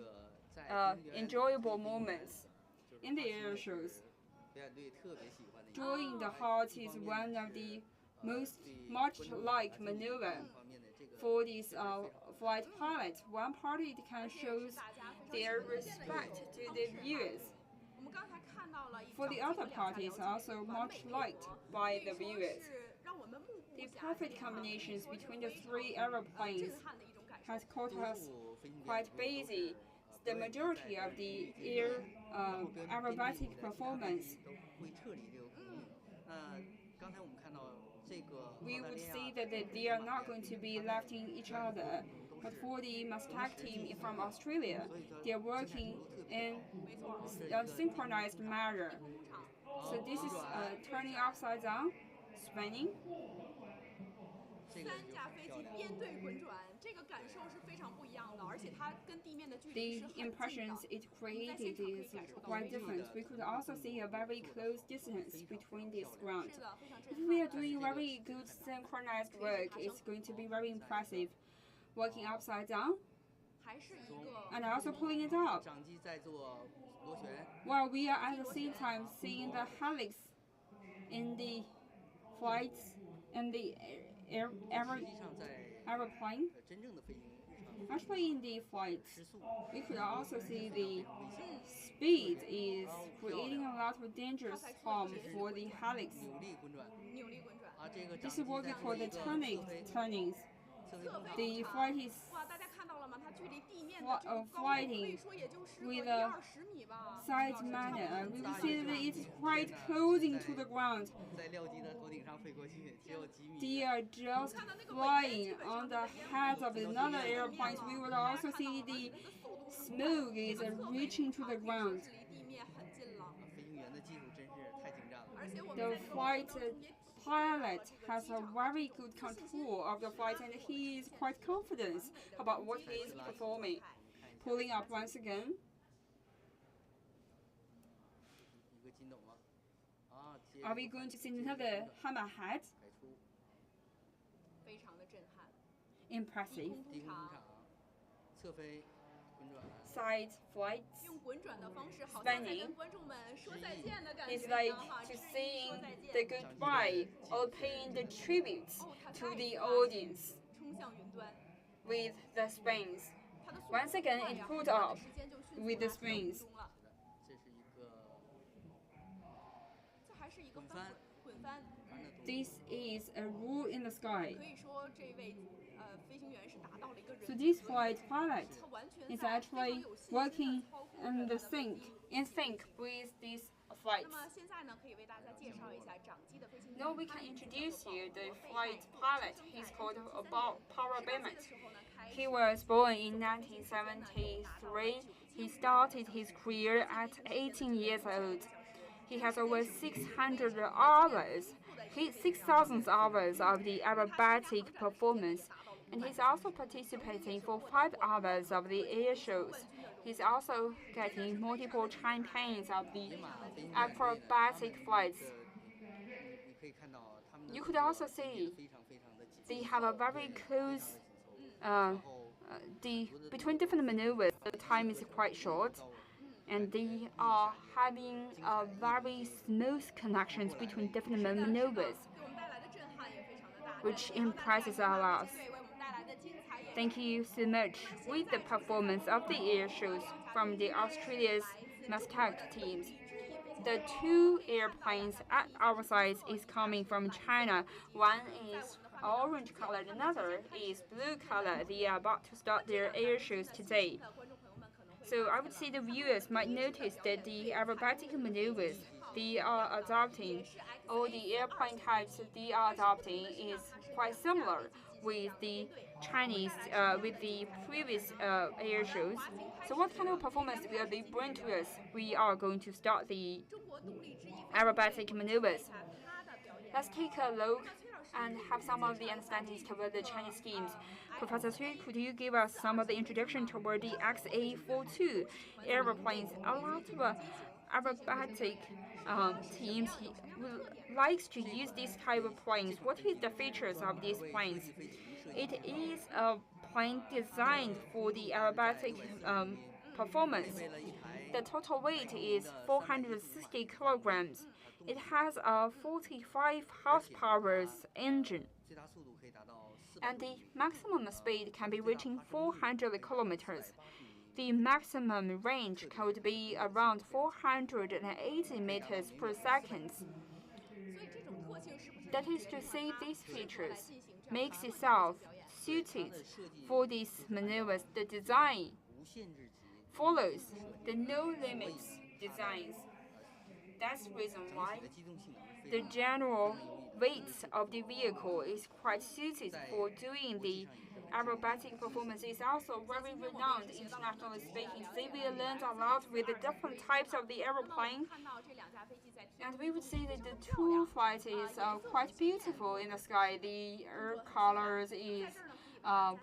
enjoyable moment in the air shows. 表演队特别喜欢的。 Drawing the heart is one of the much like maneuver for this flight pilot. One party can show their respect to the viewers. For the other parties, also much liked by the viewers. The perfect combinations between the three aeroplanes has caught us quite busy. The majority of the aerobatic performance. We would see that they are not going to be lefting each other. But for the Mustang team from Australia, they are working in a synchronized manner. So this is turning upside down, spinning. 3架飞机编队滚转，这个感受是非常不一样的，而且它跟地面的距离是 The 很近 impressions 的。 it created is quite different. We could also see a very close distance between this ground. If we are doing very good synchronized work, it's going to be very impressive. Working upside down 还是一个 and also pulling it up, 掌机在做螺旋。 while we are at the same time seeing the helix in the flights and the 实际上在 aeroplane. 真正的飞行日常 Actually, in the flight, 时速 we could also see the speed is creating a lot of dangerous harm for the helix. 扭力滚转。扭力滚转。啊，这个 This 掌 is 机 what we 在 call 做 the 一个 turnings. 侧飞 The flight is 哇，大家看到了吗？它距离地面的这个高度可 flying 以说也就是个 with 1-20米吧。 side manner. We will see that it is quite closing to the ground. 在廖机的头顶上飞过去，只有几米。 They are just flying on the heads of another airplane. We will also see the smoke is reaching to the ground. 离地面很近了。 飞行员的技术真是太精湛了。而且我们 The 在这个 flight 过程中也 pilot has a very good control of the flight and he is quite confident about what he is performing. Pulling up once again. 一个筋斗吗？啊，接 Are we going to see another hammerhead? 改出 非常的震撼。 Impressive. 低空工厂，侧飞滚转。 Side flights. 用滚转的方式，好像在 Spinning 跟观众们说再见的感 It's 觉 like 一样哈， to 致意说 saying 再 the 见， goodbye or paying the tribute to the audience 冲向云端。 with the spins. 它的速度 Once again, 很快 it 呀 pulled 很短的 up 时间就迅速 with the 拉升到空 springs 中了。这是一个这还是一个滚翻滚翻，翻的动作。 This is a rule in the sky. 可以说这位飞行员是达到了一个人 So this flight pilot 他完全 is 在非常 actually 有信心 working 地操控 in 着 the 他的飞 sync 机。 in sync with these 那 flights. 么现在呢，可以为大家介绍一下掌机的飞行员。 Now we can introduce you the flight pilot. He's called Power Bennett. He was born in 1973. He started his career at 18 years old. He has over 600 hours, 6,000 hours of the aerobatic performance, and he's also participating for 5 hours of the air shows. He's also getting multiple campaigns of the acrobatic flights. 你可以看到他们的 You could also see 非常非常的紧 they have a very close between different maneuvers. The time is quite short, and they are having a very smooth connections between different maneuvers, 给我们带来的震撼也非常的大。 which impresses us. 对，为我们带来的精彩也。 Thank you so much with the performance of the air shows from the Australia's Mustang teams. The 2 airplanes at our side is coming from China. One is orange colored, another is blue colored. They are about to start their air shows today. 观众朋友们可能会 So I would say the viewers might notice that the aerobatic maneuvers they are adopting, or the airplane types they are adopting is quite similar. with the Chinese, with the previous air shows. So what kind of performance will they bring to us? We are going to start the 中国动力之翼飞行 aerobatic 看 maneuvers. 一下他的表演。 Let's take a look 那崔老师 and 给我 have 们 some of 介 the 绍一下 understandings 这 toward the 个 Chinese schemes. 呃 Professor Xu, could you give us some of the introduction toward the XA42 airplanes? A lot of aerobatic teams likes to use this type of planes. What is the features of these planes? It is a plane designed for the aerobatic performance. The total weight is 460 kilograms. It has a 45 horsepower engine, 最大速度可以达到and the maximum speed can be reaching 400 kilometers. The maximum range could be around 480 meters per second. 所以这种特性是不是 That 你 is 觉 to 得 say, 它 these 适合来 features 进行这样 makes 的 itself 表演？ suited for these maneuvers. The design 无限制级 follows the no limits designs. That's the reason 整 why 体的机动性能非 the 常 general weight of the vehicle is quite suited for doing the aerobatic performance. Is also very renowned, internationally speaking. They will learn a lot with the different types of the 那么我 aeroplane. 们看到这两架飞机在天 And 空 we would 中 say 非 that 常 the 漂亮 two flight is quite beautiful in the sky. The air colors is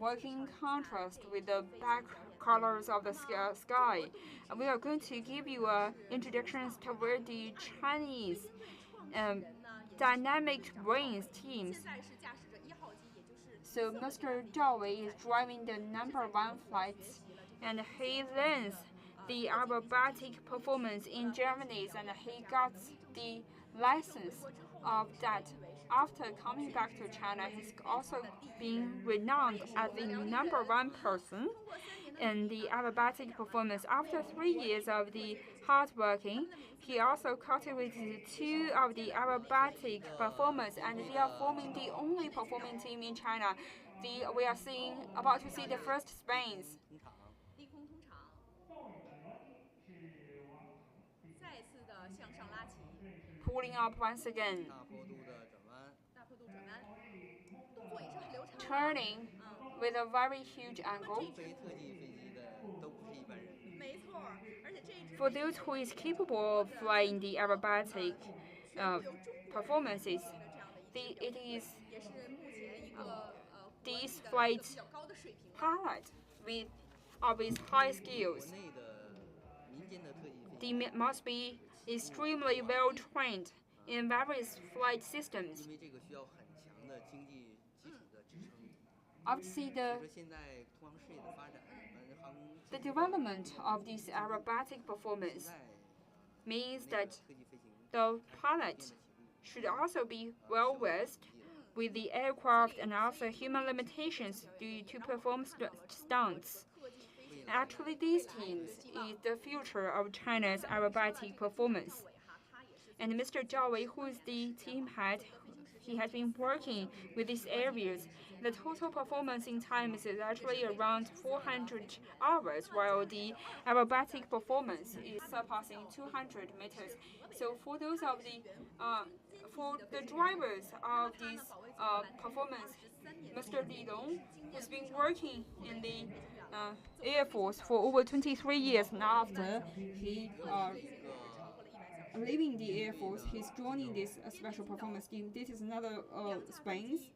working contrast with the back colors of the sky. And we are going to give you introductions toward the Chinese 创始人呢，也 dynamic brains 现 teams. 在是驾驶着1号机，也就是 So Mr. Zhao Wei is driving the number 1 flight, and he learns the aerobatic performance in Germany, and he got the license of that. After coming back to China, he's also been renowned as the number 1 person in the aerobatic performance. After 3 years of the hard working, he also cultivated 2 of the aerobatic performance, and they are forming the only performing team in China. We are about to see the first Spains. 通常 低空通常，再次的向上拉起， Pulling up once again, 大坡度的转弯， 大坡度转弯，动作也是很流畅的。 turning with a very huge angle. 飞特技飞机的都不是一般人。没错，而且这一支 For those who is capable of flying the aerobatic 全部由中国 performances, 的这样的一支 it is 也是目前一个国内 these 的一个 flights 比较高的水平吧。 pilot of his high 国 skills. 内的民间的特技飞 They 机， must be extremely well trained in various flight systems. 因为这个需要很强的经济基础的支撑。 Obviously, 所以说现在通航事业的发展，航 the development of this aerobatic performance 在 means 那个 that 特技飞行 the pilot should also be well versed with the aircraft and also human limitations due to perform stunts. Actually, these teams is the future of China's aerobatic performance. And Mr. Zhao Wei, who is the team head, he has been working with these areas. The total performance in time is actually around 400 hours, while the aerobatic performance is surpassing 200 meters. So for those of for the drivers of this performance, Mr. Li Dong has been working in the Air Force for over 23 years, and after he leaving the Air Force, he's joining this special performance team. This is another Spain's.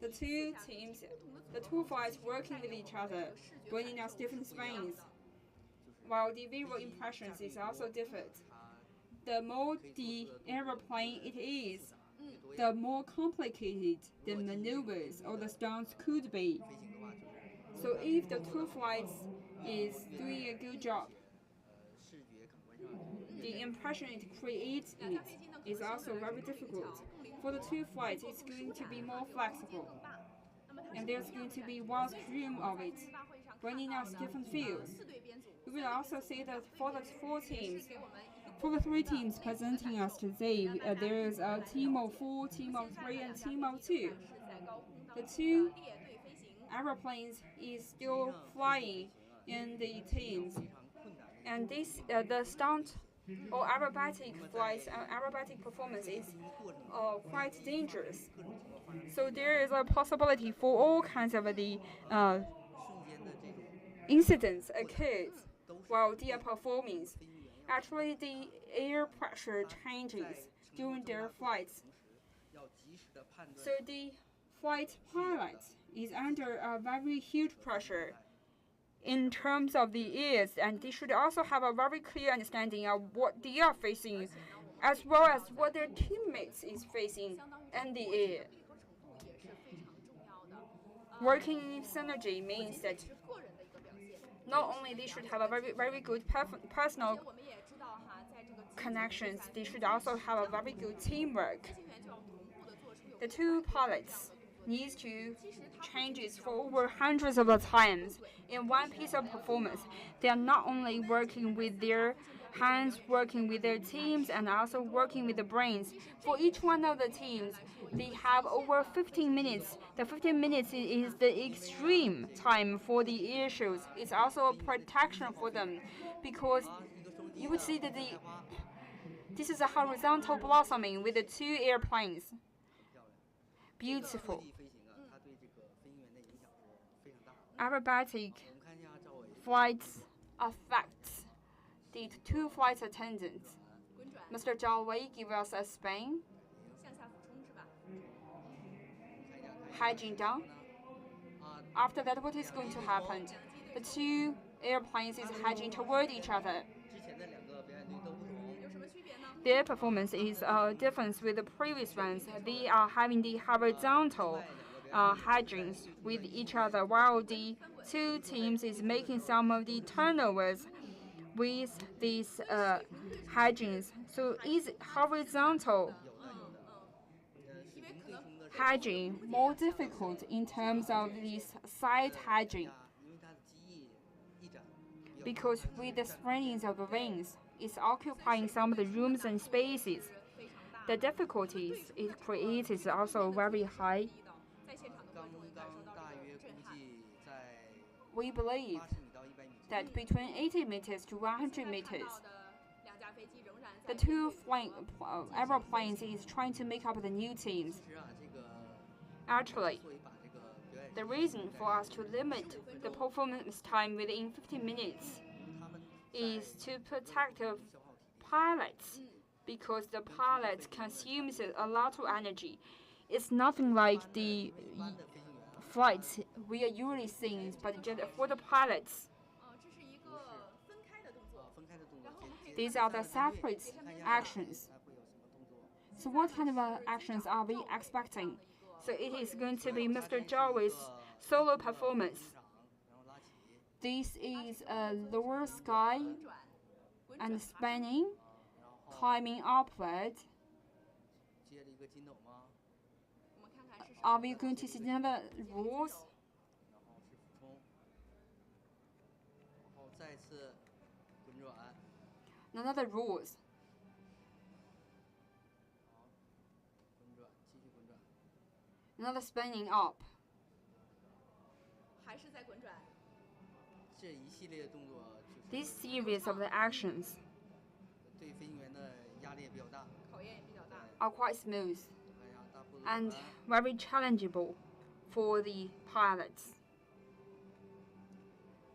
The two teams, the two flights working with each other, bringing us different Spains, while the visual impressions is also different. The more the aeroplane it is, the more complicated the maneuvers or the stunts could be. 飞行的话，就是 So if the two flights is doing a good job, 视觉感官上 the impression it creates in it is also very difficult. For the two flights, it's going to be more flexible, and there's going to be one stream of it, bringing us different feels. We will also say that for the for the 3 teams presenting us today, there is a team of 4, team of 3, and team of 2. The 2 aeroplanes is still flying in the teams, 非常困难的。 and this the stunt or aerobatic flights and aerobatic performance is quite dangerous. So there is a possibility for all kinds of the 瞬间的这种 incidents occurred while they are performing. Actually, the air pressure 在 changes 承受 during 这么 their 大风险的 flights. 同时，要及时的判断 So the flight pilot is under a very huge pressure in terms of the airs, and they should also have a very clear understanding of what they are facing, as well as what their teammates is facing 相当于 in the 过程 air. 的配合程度也是非常重要的。Working in synergy 不 means 仅 that 仅是个人的一个表现， not only they should have a very good 而 personal 且我们也知道哈，在这个集体 connections, 赛 they 飞 should 行 also 时 have a 间 very 不 good 长 teamwork. 飞行员就要同步的做出有 The 100 two 多个这样 pilots 的动作 needs to 其实它不仅仅 changes 是 for 要 over hundreds of times in one piece of performance. They are not only working with their hands, working with their teams, and also working with the brains. For each one of the teams, they have over 15 minutes. The 15 minutes is the extreme time for the air shows. It's also a protection for them because 啊，一个双 you 击 would 的 see that 开花， this is a horizontal blossoming with the two airplanes. 很漂亮。 Beautiful. 特技飞行啊，它对这个飞行员的影响是非常大的。 Aerobatic 我们看一下赵伟 flights affects the two flight attendants. 滚转 Mr. Zhao Wei give us a spin, 向下俯冲是吧？ 看一下 hedging down. 啊， After that, what is going to happen? The two airplanes is hedging toward each other. 之前的两个表演队都不同。 有什么区别呢？ Their performance is different with the previous ones. They are having the horizontal hedgings with each other, while the two teams is making some of the turnovers with these hedgings. So is horizontal 有的有的，是零对冲的， hedging more difficult in terms of this side hedging 因为它的机翼翼展比较 because with the springs of the wings, it's occupying some of the rooms and spaces. 非常大。 The difficulties it creates is also very high. 在现场的观众也感受到大这约估个震撼。计在 We believe 80米到100米之间。 that between 80 meters to 100 现在看 meters, 到的两架飞机仍然 the 在 two flying aeroplanes is trying to make up the new teams. 其实啊，这个 Actually, 所以把这个表演 the 时间 reason 改 for us 成 to limit the performance time within 15 minutes 他们 is 在 to protect the 消耗体力。 pilots because the pilot consumes a lot of energy. It's nothing like the 一般的飞行员啊， flights we are usually seeing, but just for the pilots, 这是一个分开的动作。 分开的动作。 these are the separate 看一下 actions. 还会有什么动作？ So what kind of actions are we expecting? So it is going to be Mr. Zhao solo performance. 然后拉起， This is a lower sky 滚转，滚 and 转 spinning, 然后 climbing upward. 接着一个筋斗吗？我们看看是什么。 Are we going to see another rules? 然后是俯冲，然后再次滚转， Another rules. 好，滚转，继续滚转， Another spinning up. 还是在滚转。这一系列动作就是 This series of the actions 对飞行员的压力也比较大。考验也比较大。 are quite smooth 看一下大步子 and 转， very challengeable for the pilots.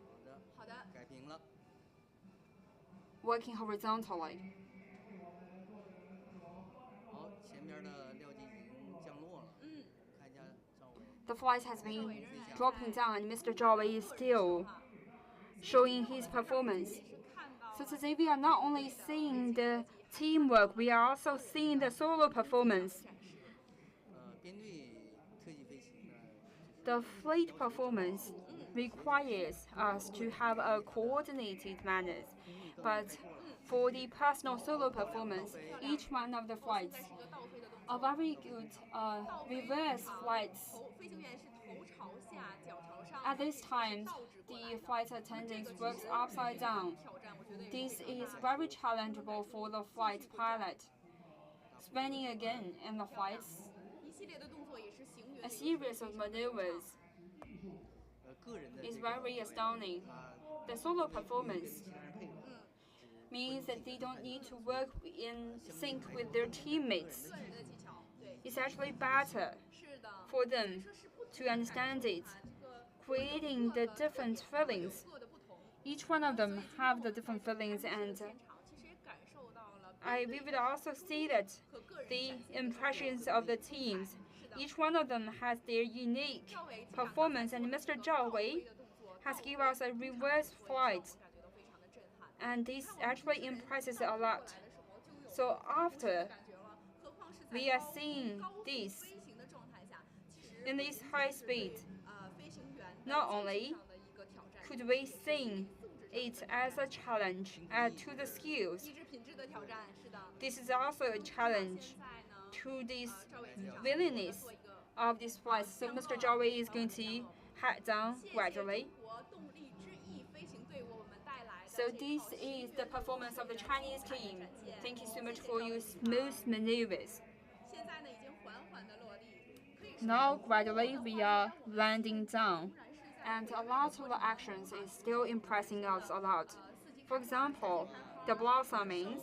好的，好的，改平了。 Working horizontally. 好，前边的撂机已经降落了。看一下赵伟， The flight has been dropping down and Mr. Zhao is still showing his performance. 看到 So today we are not only seeing the teamwork, we are also seeing the solo performance. 编队特技飞行呢， The fleet performance requires us to have a coordinated manner. But for the personal solo performance, each one of the flights 是一个倒飞的动作。 are very good reverse flights. 头飞行员是头朝下，脚朝上。 At this time, 倒置过来 the 的 flight attendants works upside down. 挑战，我觉得也是 This 非常 is 大的。 very challengeable for the flight pilot. Spinning again in the flights, 一系列的动作也是行云 a series of maneuvers 个人的 is 这个 very astounding. 他 The solo 与 performance 其他人配合， means that they don't need to work in sync with their teammates. 个人的技巧，对， It's actually better 是的， for 所以 them 说是不同 to 的 understand 感受 it, 啊，这个 creating the different 各有 feelings. 各的不同。 Each one of 所以 them 今天 have 我 the 们在 different 这个 feelings, 开幕式的 and 现场，其实也感受到了 we 编队 would also see that 和个人 the 展现的 impressions of the teams, 是的， each one of them has their unique 赵伟这两个 performance, 在 and 做 Mr. 这个 Zhao 倒 Wei 飞的动作 has 倒 given 飞 us a 通常 reverse 所以让我 flight, 感觉到非常的震撼。 and this 看我们 actually 主持人 impresses 倒 a 飞过 lot. 来的时候就有 So 空中 after 的感觉了，何况是在 we are 高 seeing 高速 this 飞行的状态下，其实 in 不 this 仅 high 仅是对 speed, 飞行员的 not 技术 only 上的一个挑战， could 也 we 是 sing 意志 it 上的 as a challenge to the skills. 意志品质的挑战，是的。 This is also a 那 challenge 现在呢， to this 赵伟机长 willingness 做一个 of this flight. So Mr. Zhao Wei is going to head down 谢谢 gradually. 中国动力之翼飞行队为我们带来的 So 这 this 套 is the performance of the Chinese team. Thank you so much 谢谢 for 赵 your 伟机长 smooth maneuvers. 现在呢已经缓缓的落地，可以说 Now 中国 gradually 的 we 话 are 让我们 landing 现在 down, 突然是在 and 回 a 归的 lot 过 of 程 actions 中 is still impressing us a lot. 四季 For 看花 example, 三季 the 看花 blossomings,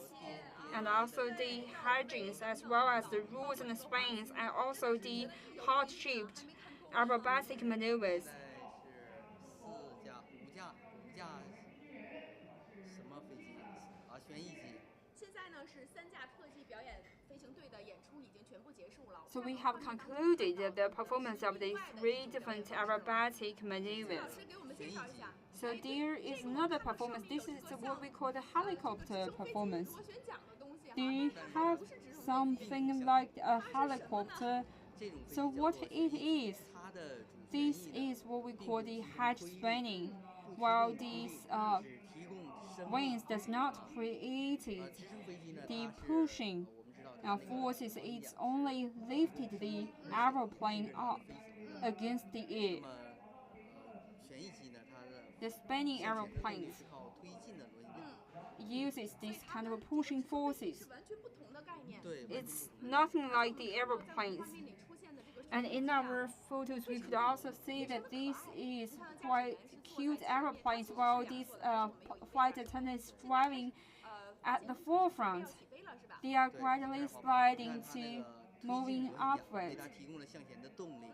and also the hygiene, as well as the rules and the springs, and also the heart-shaped acrobatic maneuvers. 现在是5架什么飞机啊？旋翼机。 现在呢是3架特技表演飞行队的演出已经全部结束了。 So we have concluded the performance of the 3 different acrobatic 老 maneuvers. 师给我们介绍一下。 So there is another performance. This is what we call the helicopter performance. 螺旋桨的东西哈 They have something like a helicopter. 这种飞机 So 叫 what 做 it is, 它的主旋 this 翼呢 is what we call the hedge spinning, while these 只提供升 wings does not create 直升飞机呢， the 它是 pushing 我们知道它那个 forces. It's only lifted the aeroplane up against the 那 air. 么旋翼机呢，它的 The spinning 向前的动力 aeroplanes 是靠推进的螺旋桨。 uses this kind of pushing forces. 是完全不同的概念。 对， It's nothing like the 在画 aeroplanes. 面里出现的这个 And in our photos, we could also see that this is quite cute aeroplanes, while this flight attendant is driving at the forefront. 起飞了是吧？ They are gradually 你 sliding 看它 to 那个 moving 推进螺旋桨为 upwards. 它提供了向前的动力。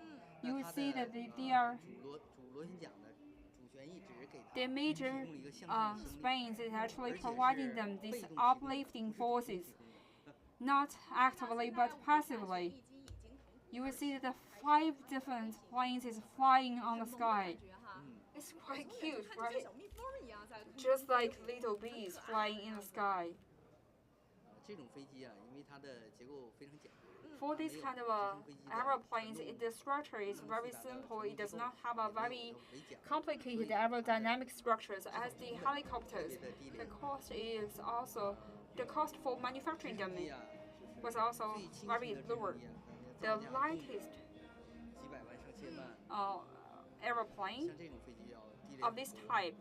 You 那 will 它 see 的 that they are 主螺旋桨的主旋翼只是给它 the 提 major 供了一个向上的升力， springs is actually 而且 providing 是 them 被 these 动提供 uplifting 不是主动 forces, 提供的 not actively but passively. 旋翼机已经同步 You will see that the 5 different planes is flying on the 萌的 sky. 感觉哈， It's quite 从远 cute, 处看就像 right? 小蜜蜂一样在空中 Just like little bees flying in the sky. 这种飞机啊，因为它的结构非常简单， For this kind of aeroplanes, the structure is very simple. It does not have a very complicated aerodynamic structures as the helicopters. The cost for manufacturing them 飞啊， was 就是 also 最轻 very 型的直 lower. 升机啊，它 The 的造价低 lightest 几百万上千万， aeroplane 像这种飞机要低廉 of 很 this 多。 type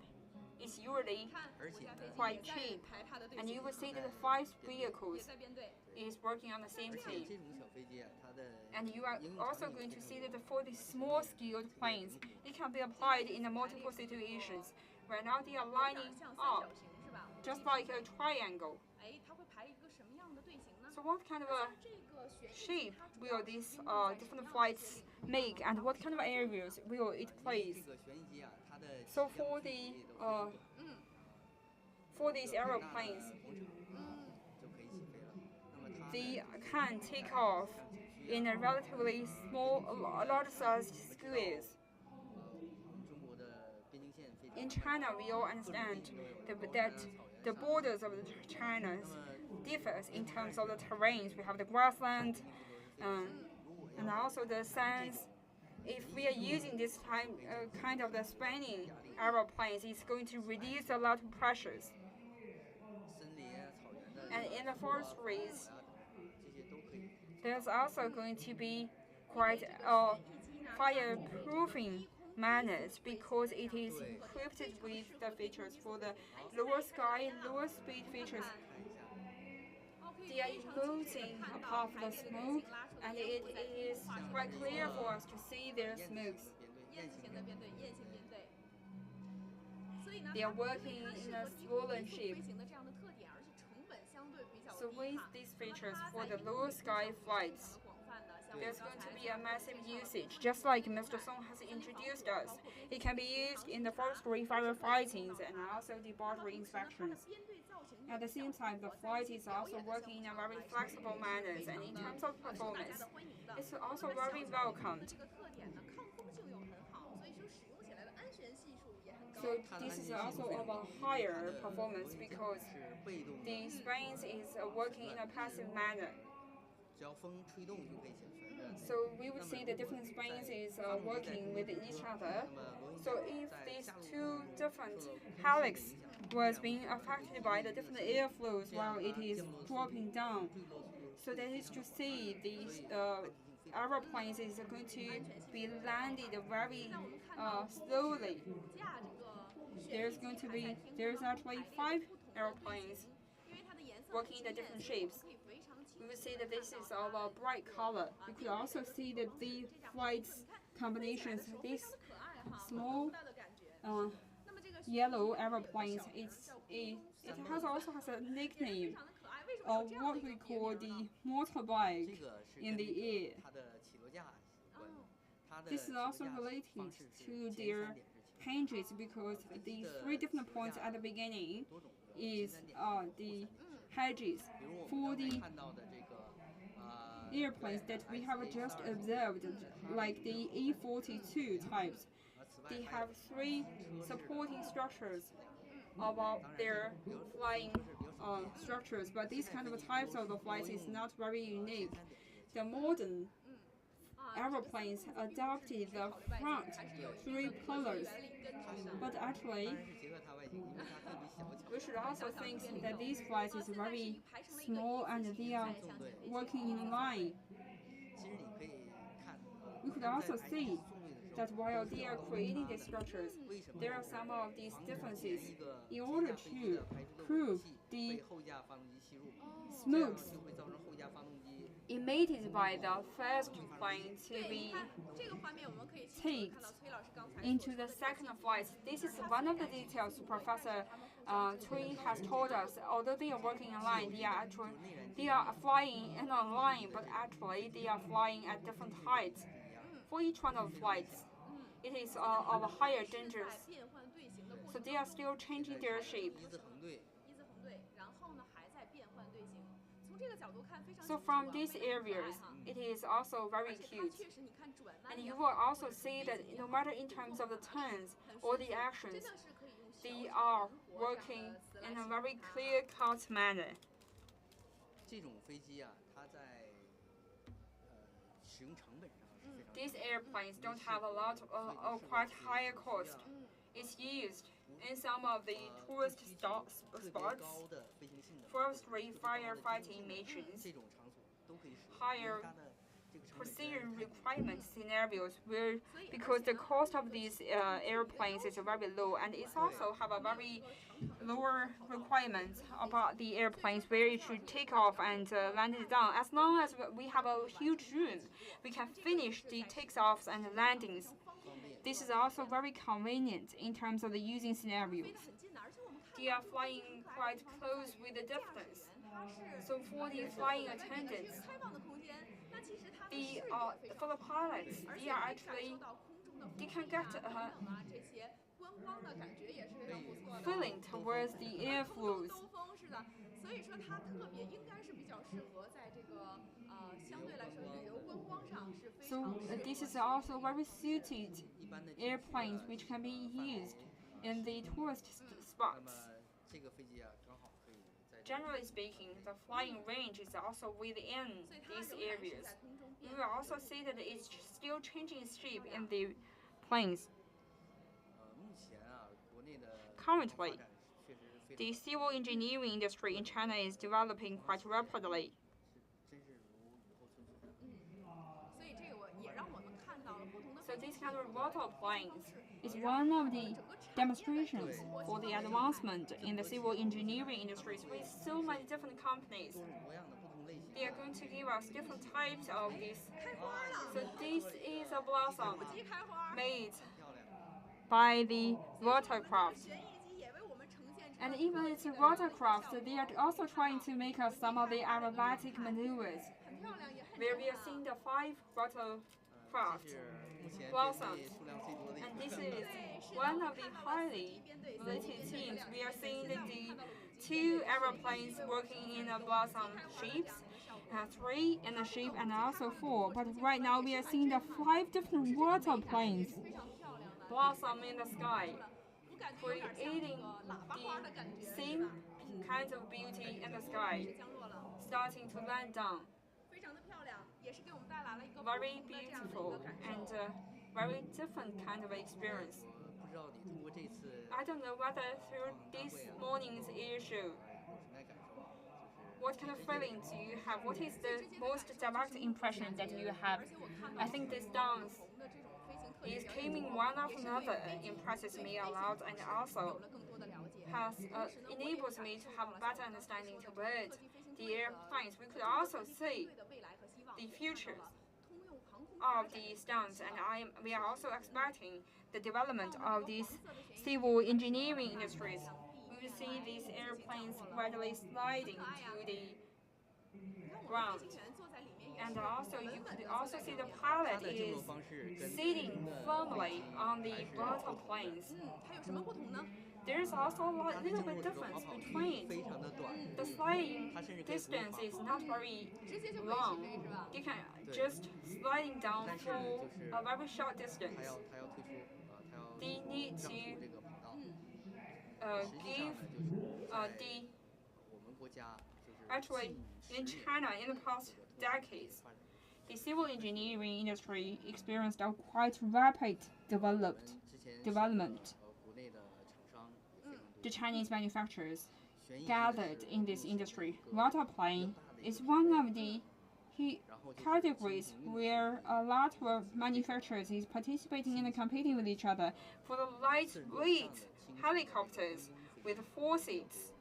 is usually 看国家飞机 quite 也在 cheap, 排它的队 and 形 you will see that the 5 也 vehicles 在编队。 is working on the same 而且 team. 这种小飞机啊，它的 And you are 应用 also 场景 going 非 to 常 see 多 that for the small scaled planes, it can be applied in a multiple situations. Right now they are 有 lining 点像三 up 角形是吧？ just like a triangle. 哎，它会排一个什么样的队形呢？ So what kind of a 这个旋翼 shape 机它主要 will 是 these 运用在什么 different 样的 flights 一些领域 make, and what kind of areas will it 因为 place? 这个旋翼机啊，它的 So 起降 for 距 the 离都非常短 for these 更大的 aeroplanes, 工程就可以起飞了。那么它 they 的 can take off in a relatively small, large size squares. 中国的边境线非常 In China, we all understand that the borders of China differs in terms of the terrains. We have the grassland, and also the sands. If we are using this kind of the spinning aeroplanes, it's going to reduce a lot of pressures. 森林啊、草原的 And in the forests, 这些都可以。 there's also going to be quite fireproofing manners because it is equipped with the features for the lower sky, lower speed features. 看一下， They are emitting a puff of the smoke, and it is quite clear for us to see their 雁 smokes. 雁型的编队，雁型的编队，雁型编队。所以呢， They are 它 working 因为它 in 适 a 合低空 swollen 飞 shape. 行的这样的特点啊， So with these features for the low sky flights, there's going to be a massive usage, just like Mr. Song has introduced us. It can be used in the forestry firefighting and also the border inspections. At the same time, the flight is also working in a very flexible manner, and in terms of performance, it's also very welcomed. So this is also of a higher performance because the springs is working in a passive manner. So we would see the different springs is working with each other. So if these two different helix was being affected by the different airflows while it is dropping down, so that is to see these aeroplanes is going to be landed very slowly. There's actually 5 airplanes working in the different shapes. We will see that this is of a bright color. You could also see that the flight combinations, these small yellow aeroplanes, it also has a nickname of what we call the motorbike in the air. This is also related to their hinges because the 3 different points at the beginning is the hedges for the airplanes that we have just observed, like the E-42 types. They have 3 supporting structures about their flying structures, but these kind of types of the flights is not very unique. The modern aeroplanes adopted the front 3 pillars, but actually we should also think that these flights is very small and they are working in line. We could also see that while they are creating these structures, there are some of these differences in order to prove the smokes emitted by the first plane to be taken into the second flight. This is one of the details Professor Cui has told us. Although they are working in line, they are flying in a line, but actually they are flying at different heights. For each one of flights, it is of a higher dangers. So they are still changing their shape. So from these areas, it is also very cute. And you will also see that no matter in terms of the turns or the actions, they are working in a very clear-cut manner. These airplanes don't have a lot of quite higher cost. It's used in some of the tourist spots, forestry firefighting missions, higher precision requirement scenarios where because the cost of these airplanes is very low, and it's also have a very lower requirements about the airplanes where it should take off and land it down. As long as we have a huge room, we can finish the takeoffs and landings. This is also very convenient in terms of the using scenarios. They are flying quite close with the distance. So for the flying attendants, for the pilots, they can get a feeling towards the airflows. So this is also very suited airplanes which can be used in the tourist spots. Generally speaking, the flying range is also within these areas. You will also see that it's still changing shape in the planes. Currently, the civil engineering industry in China is developing quite rapidly. So this kind of rotor planes is one of the demonstrations for the advancement in the civil engineering industries with so many different companies. They are going to give us different types of this. So this is a blossom made by the rotorcraft. And even it's watercraft, they are also trying to make some of the aerobatic maneuvers. 很漂亮，也很 Where we 简 are 单 seeing the 5 watercraft. 这是目前编 Blossoms. 队数量最多的一 And 个 this 团队。 is one of the highly related teams. We are seeing the 2 aeroplanes working in a blossom shapes, 3 in a shape and also 4. But right now we are seeing the 5 different water planes 非常漂亮的， blossom in the sky, 我感觉有点像那 creating 个喇叭花的感 the 觉， same kind of beauty in the sky, 降落了， starting to land down. 非常的漂亮，也是给我们带来了一个不 Very 同的这样的一 beautiful 个感 and 受。 very different kind of experience. 我不知道你通过这次 I don't know whether through this morning's air show, 有什么样感受啊？就是 what kind of feeling do you have? What is the most direct impression that you have? 而且我看到 I think this dance 不同的这种飞行特 is 技表 coming 演， one 也 after 是对 another 飞行 impresses 对 me 飞 a 行 lot 模 and 式 also 有了更多的了解。 has 同时呢，我也 enables 感 me 受 to 到 have 了 better 像我刚才 understanding 说的 toward 特技飞行 the 队的 airplanes. We could 中国 also 特技飞 see 行队的未来和希望， the 也看到 futures 了通用航空 of 发展 the 的 stunts, and we are also expecting the development 到 of 了这 these 个黄色的旋翼 civil engineering 慢慢 industries. 向 We 地 will see 面 these 来 airplanes 降落了。 gradually sliding 很可爱呀。 to the 你看我们 ground. 飞行员坐在里面也 And 是 also 稳 you 稳 could 的坐 also 在 see 上 the 面。 它 pilot 的降落 is 方式跟 sitting 普通的 firmly 飞机 on the 还是 water 不同的。 planes. 它有什么不同呢？ There's also a 它的 little 降 bit 落时的 difference 滑跑距 between 非常的短， the sliding 它甚至可以不用 distance 滑 is 跑。 not very 直接就可以起 long. 飞是吧？ You can 对。 just sliding down 但是呢， for 就是 a very short 它 distance. 要退出它要 They need 让出 to 这个跑道。 实际 give 上呢，就是在 the 我们国家就是 actually 近 in 10年 China in the past 这个 decades, 发展。 the civil engineering industry experienced a quite rapid 我们 developed 之前 development. 国内的厂商也非常 The 多。 Chinese manufacturers 旋翼 gathered 是 in this 目前 industry. 一个 Water plane 比较大的一 is 个 one 品 of 类 the 然后就是 categories 轻型运 where a lot of manufacturers is participating and competing with each other for the lightweight helicopters with 4 seats.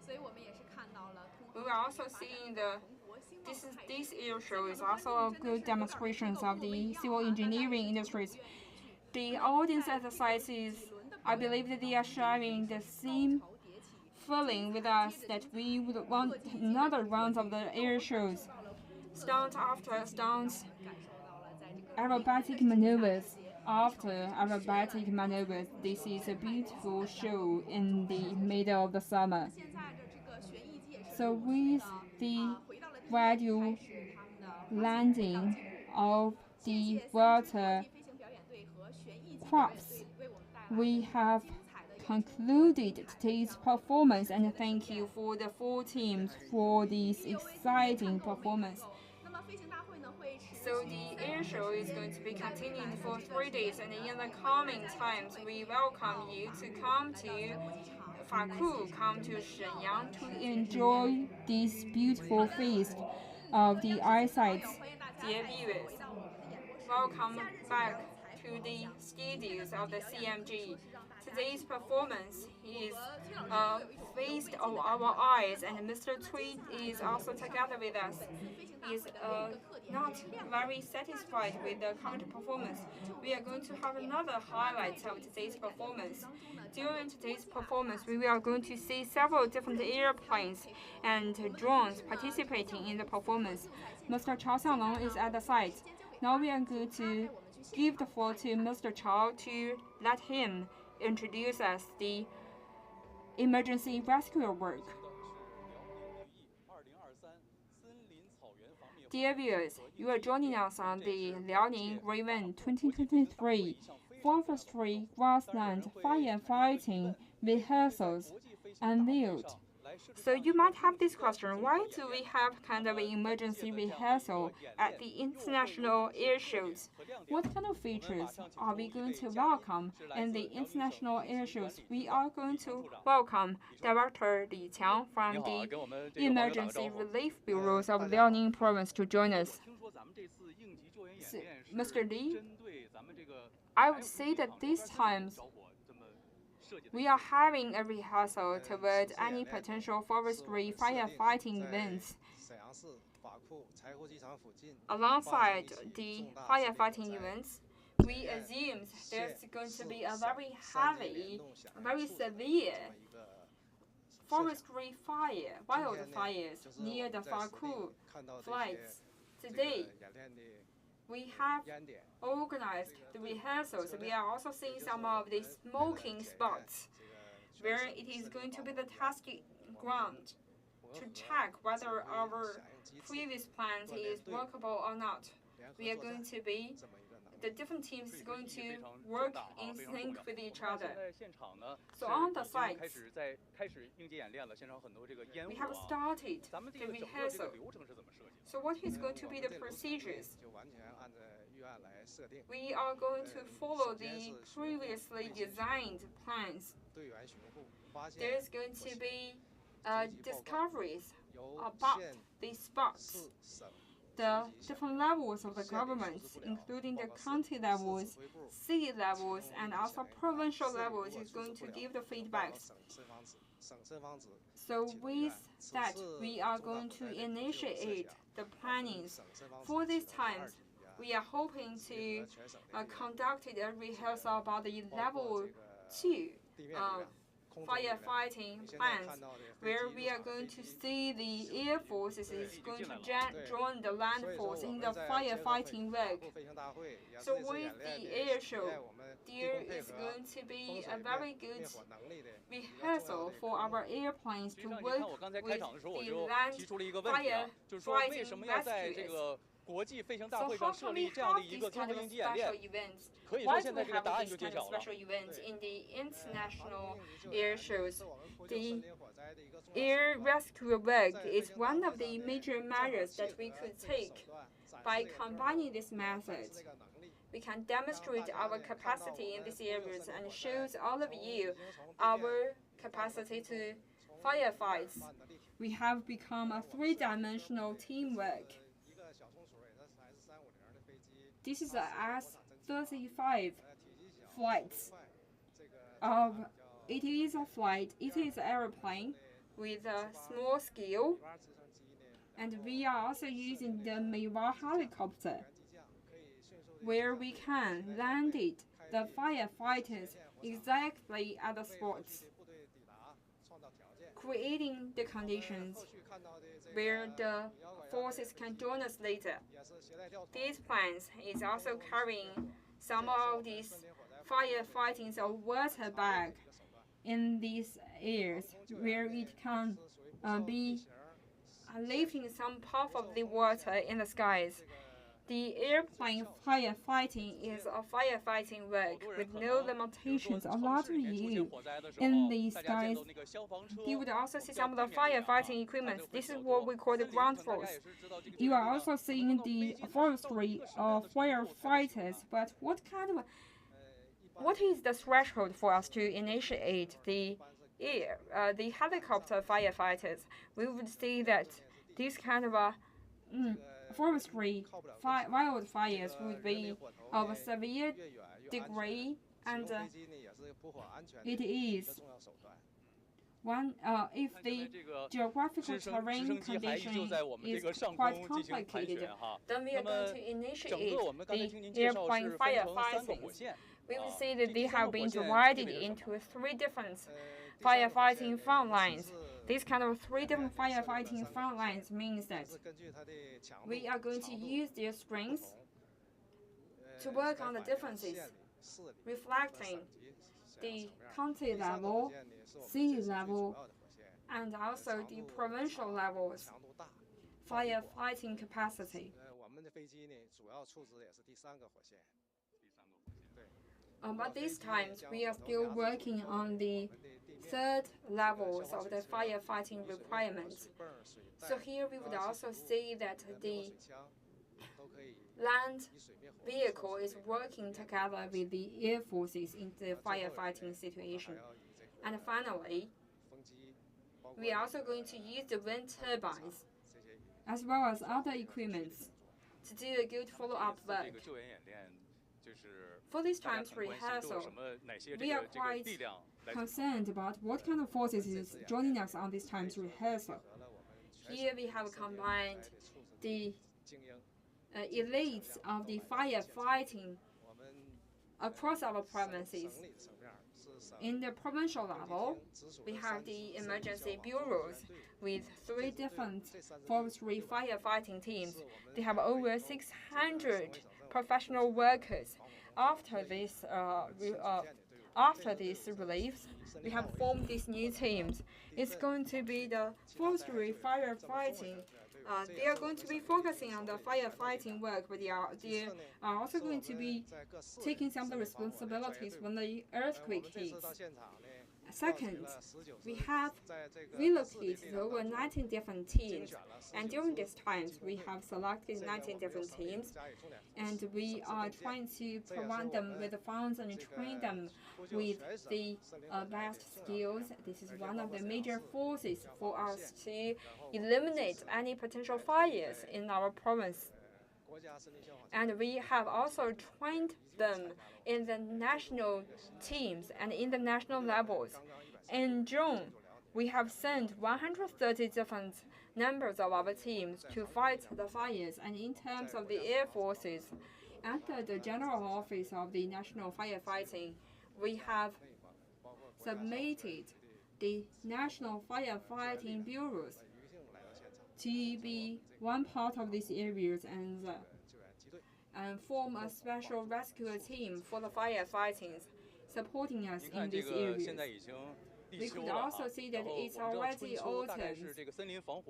所以我们也是看到了通 We 航 were 产 also 业发展 seeing 的 the 蓬勃兴旺 this 的 is 态 this 势。 air show is 这个 also a 环境 good 真的是有点 demonstrations 不 of 够 the 不一样 civil 啊，大家也 engineering 是 industries. 不愿意去。 The 那么 audience 在 at the 这个 site 几 is, 轮的 I 表演 believe that 当 they are 中 sharing the 高 same 潮迭起， feeling with 接 us 着 that 精彩 we would want 特技接 another 着 round 特 of 技 the 让我 air 们感 shows, 受到了空中的 stunt 刺激 after 让 stunts, 我们感受到了在这个 aerobatic 冰冷的 maneuvers 世界 after aerobatic maneuvers. This is a beautiful show in the middle of the summer. 现在的这个旋翼机也是 So 陆续 with 的 the 回到了地面， gradual 开始他们的滑行回 landing 档记录。 of 谢 the 谢三支特 water 技飞行表演队和旋翼机表演 crafts, 队为我们带来 we 的 have 精彩的演出和 concluded 精彩的 today's 这样的 performance, 世 and 界的 thank 盛 you 宴。 for the 4 teams for this 意犹未尽，没 exciting 看够，没看 performance. 够。那么飞行大会呢会持续 So 3 the 天 air 的 show 时 is 间， going to be 在未 continuing 来的 for 这个 3 几 days, 年 and 里 in 呢， the 我们 coming 会在 times 这 we 里 welcome 到 you 法 to 库 come 来 to 到宁波机场来 Faku, 欣赏 come 这 to 美妙 Shenyang 的 to 世界之 enjoy these beautiful feast of the 各央视新闻网 eyesight. 友，欢迎大家 Dear 再次 viewers, 回到我们的演播室。 welcome 夏日青 back 阳采 to 访 the 讲，今天的 studios 特 of 技 the 表演可以 CMG. 说是让大家 Today's 记忆犹新。 performance 我 is 和崔老师都有一种犹未 feast 尽 of 的感 our 觉。 eyes, and Mr. 那么接 Tweed 下来 is 呢， also 我们 together with 上 us. 本次飞行大 Is 会的另一个特点， not 也是亮点， very satisfied with the current performance. We are going to have another highlight of today's performance. During today's performance, we are going to see several different airplanes and drones participating in the performance. Mr. Chao Xianglong is at the site. Now we are going to give the floor to Mr. Chao to let him introduce us the emergency rescue work. Dear viewers, you are joining us on the Liaoning Raven 2023 Forestry Grassland Firefighting Rehearsals unveiled. So you might have this question, why do we have kind of an emergency rehearsal at the international air shows? What kind of features are we going to welcome in the international air shows? We are going to welcome Director Li Qiang from the Emergency Relief Bureaus of Liaoning Province to join us. So, Mr. Li, I would say that these times we are having a rehearsal toward any potential forestry firefighting events. Alongside the firefighting events, we assume there's going to be a very heavy, very severe forestry fire, wildfires near the Faku flights. Today, we have organized the rehearsals. We are also seeing some of the smoking spots where it is going to be the testing ground to check whether our previous plan is workable or not. We are going to be the different teams is going to work in sync with each other. So on the sites, we have started the rehearsal. So what is going to be the procedures? We are going to follow the previously designed plans. There is going to be discoveries about the spots, the different levels of the government, including the county levels, city levels, and also provincial levels, is going to give the feedbacks. So with that, we are going to initiate the plannings. For these times, we are hoping to conduct a rehearsal about the level 2 firefighting plans, where we are going to see the Air Force is going to join the land force in the firefighting work. So with the air show, there is going to be a very good rehearsal for our airplanes to work with the land firefighting rescuers. So how can we have these kind of special events? Why do we have these kind of special events in the international air shows? The air rescue work is one of the major measures that we could take. By combining these methods, we can demonstrate our capacity in these areas and shows all of you our capacity to firefight. We have become a three-dimensional teamwork. This is a S-35 flight. It is a flight. It is an airplane with a small scale, and we are also using the Meiwa helicopter, where we can land the firefighters exactly at the spots, creating the conditions where the forces can join us later. These plans is also carrying some of these firefighting water bag in these areas where it can be lifting some puff of the water in the skies. The airplane firefighting is a firefighting work with no limitations. A lot of you in the skies, you would also see some of the firefighting equipment. This is what we call the ground force. You are also seeing the forestry firefighters, but what is the threshold for us to initiate the helicopter firefighters? We would see that this kind of forestry wildfires would be of a severe degree, and it is one if the geographical terrain condition is quite complicated, then we are going to initiate the airplane firefighting. We will see that they have been divided into 3 different firefighting front lines. These kind of 3 different firefighting front lines means that we are going to use their strengths to work on the differences, reflecting the county level, city level, and also the provincial levels firefighting capacity. But these times, we are still working on the 3rd levels of the firefighting requirements. So here we would also see that the land vehicle is working together with the air forces in the firefighting situation. And finally, we are also going to use the wind turbines as well as other equipment to do a good follow-up work. For this time's rehearsal, we are quite concerned about what kind of forces is joining us on this time's rehearsal. Here we have combined the elites of the firefighting across our provinces. In the provincial level, we have the emergency bureaus with 3 different forestry firefighting teams. They have over 600 professional workers. After this reliefs, we have formed these new teams. It's going to be the forestry firefighting. They are going to be focusing on the firefighting work, but they are also going to be taking some of the responsibilities when the earthquake hits. Second, we have relocated over 19 different teams, and during these times, we have selected 19 different teams, and we are trying to provide them with the funds and train them with the best skills. This is one of the major forces for us to eliminate any potential fires in our province. And we have also trained them in the national teams and in the national levels. In June, we have sent 130 different members of our teams to fight the fires. And in terms of the air forces, under the General Office of the National Firefighting, we have submitted the National Firefighting Bureaus to be one part of these areas and form a special rescue team for the firefighting, supporting us in these areas. We could also see that it's already autumn,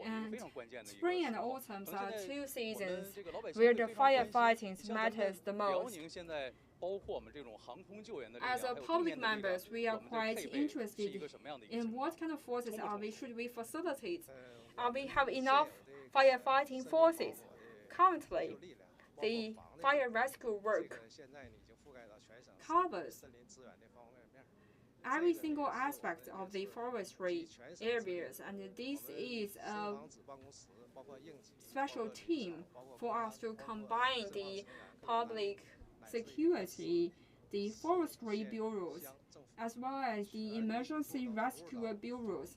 and spring and autumn are 2 seasons where the firefighting matters the most. As public members, we are quite interested in what kind of forces should we facilitate. We have enough firefighting forces. Currently, the fire rescue work covers every single aspect of the forestry areas, and this is a special team for us to combine the public security, the forestry bureaus, as well as the emergency rescue bureaus.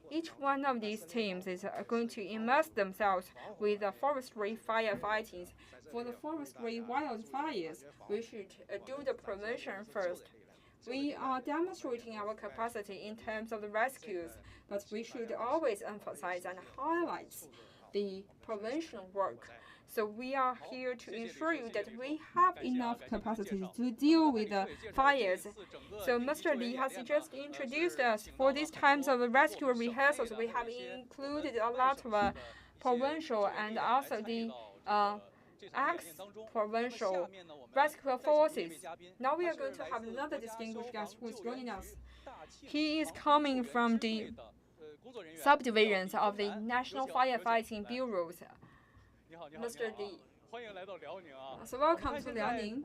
Each one of these teams is going to immerse themselves with the forestry firefighting. For the forestry wildfires, we should do the prevention first. We are demonstrating our capacity in terms of the rescues, but we should always emphasize and highlight the prevention work. So we are here to ensure you that we have enough capacity to deal with the fires. So Mr. Li has just introduced us for these times of rescue rehearsals. We have included a lot of provincial and also the ex-provincial rescue forces. Now we are going to have another distinguished guest who is joining us. He is coming from the subdivisions of the National Firefighting Bureaus. Mr. Li. So welcome to Liaoning.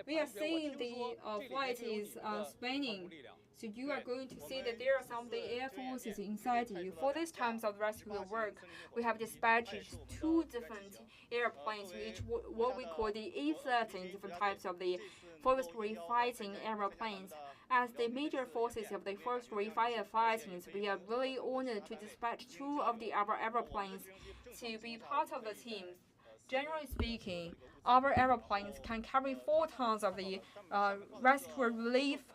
We are seeing the flight is spinning. So you are going to see that there are some of the air forces inside you. For these times of rescue work, we have dispatched 2 different airplanes, which what we call the E-13, different types of the forestry fighting airplanes. As the major forces of the forestry firefighting, we are really honored to dispatch 2 of our airplanes to be part of the team. Generally speaking, our airplanes can carry 4 tons of the rescue relief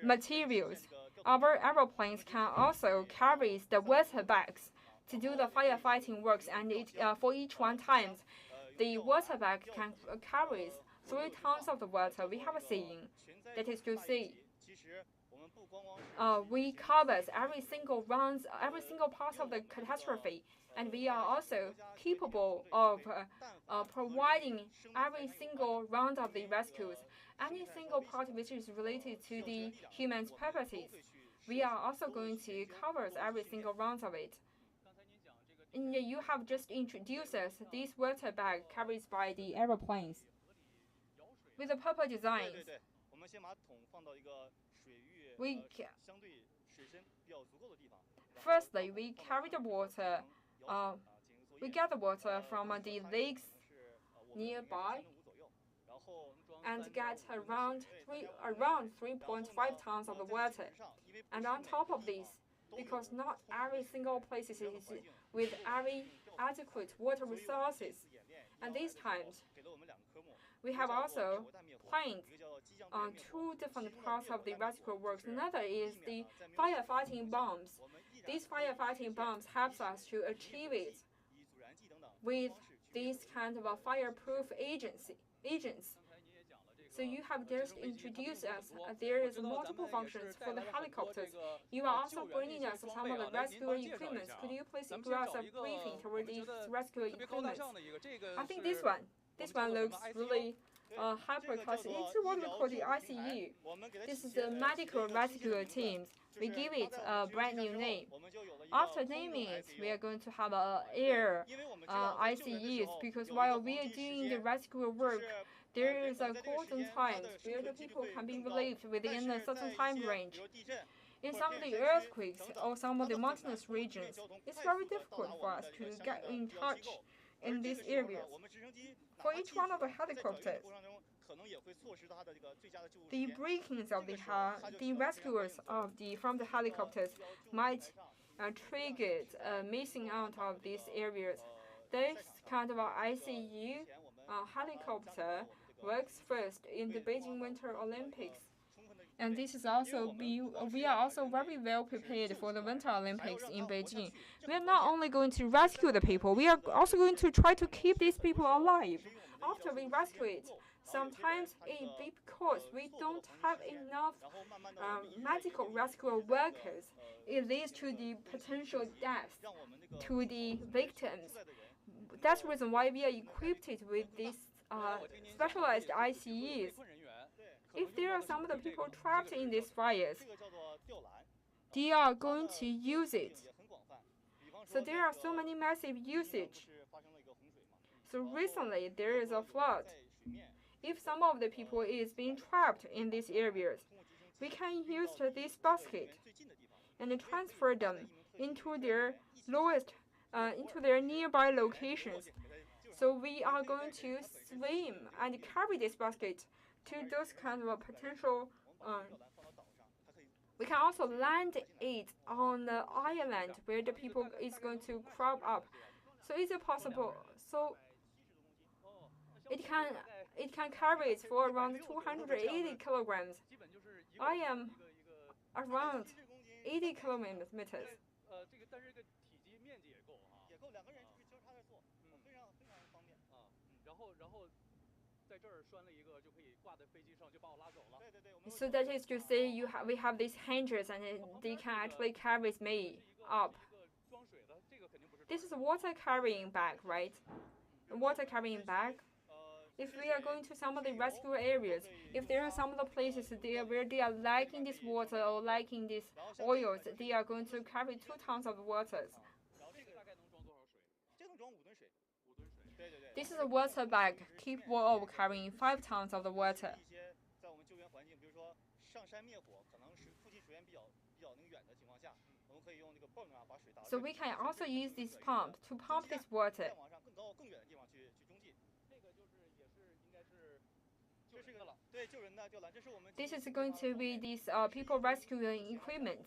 materials. Our airplanes can also carry the water bags to do the firefighting works, and for each one time, the water bag can carry 3 tons of the water. We have a saying, that is to say, we cover every single part of the catastrophe, and we are also capable of providing every single round of the rescues, any single part which is related to the human purposes. We are also going to cover every single round of it. And you have just introduced us this water bag carried by the aeroplanes with the purple designs. Firstly, we carry the water. We get the water from the lakes nearby and get around 3.5 tons of the water. And on top of this, because not every single place is with every adequate water resources, and these times we have also planned two different parts of the rescue works. Another is the firefighting bombs. These firefighting bombs helps us to achieve it with these kind of a fireproof agents. So you have just introduced us. There is multiple functions for the helicopters. You are also bringing us some of the rescue equipment. Could you please give us a briefing toward these rescue equipment? I think this one looks really hyper-class. It's what we call the ICU. This is the medical rescue teams. We give it a brand new name. After naming it, we are going to have air ICUs, because while we are doing the rescue work, there is a golden time where the people can be relieved within a certain time range. In some of the earthquakes or some of the mountainous regions, it's very difficult for us to get in touch in these areas. For each one of the helicopters, the breakings of the rescuers from the helicopters might trigger missing out of these areas. This kind of ICU helicopter works first in the Beijing Winter Olympics. And this is also we are also very well prepared for the Winter Olympics in Beijing. We are not only going to rescue the people, we are also going to try to keep these people alive. After we rescue it, sometimes because we don't have enough medical rescue workers, it leads to the potential death to the victims. That's the reason why we are equipped with these specialized ICUs. If there are some of the people trapped in these fires, they are going to use it. So there are so many massive usage. So recently there is a flood. If some of the people is being trapped in these areas, we can use this basket and transfer them into their into their nearby locations. So we are going to swim and carry this basket to those kind of potential. We can also land it on the island where the people is going to crop up. So is it possible? So it can carry it for around 280 kilograms. I am around 80 kilometers. So that is to say, we have these hangers and they can actually carry me up. This is a water carrying bag, right? A water carrying bag. If we are going to some of the rescue areas, if there are some of the places where they are lacking this water or lacking these oils, they are going to carry 2 tons of water. This is a water bag capable of carrying 5 tons of the water. So we can also use this pump to pump this water. This is going to be these people rescuing equipment.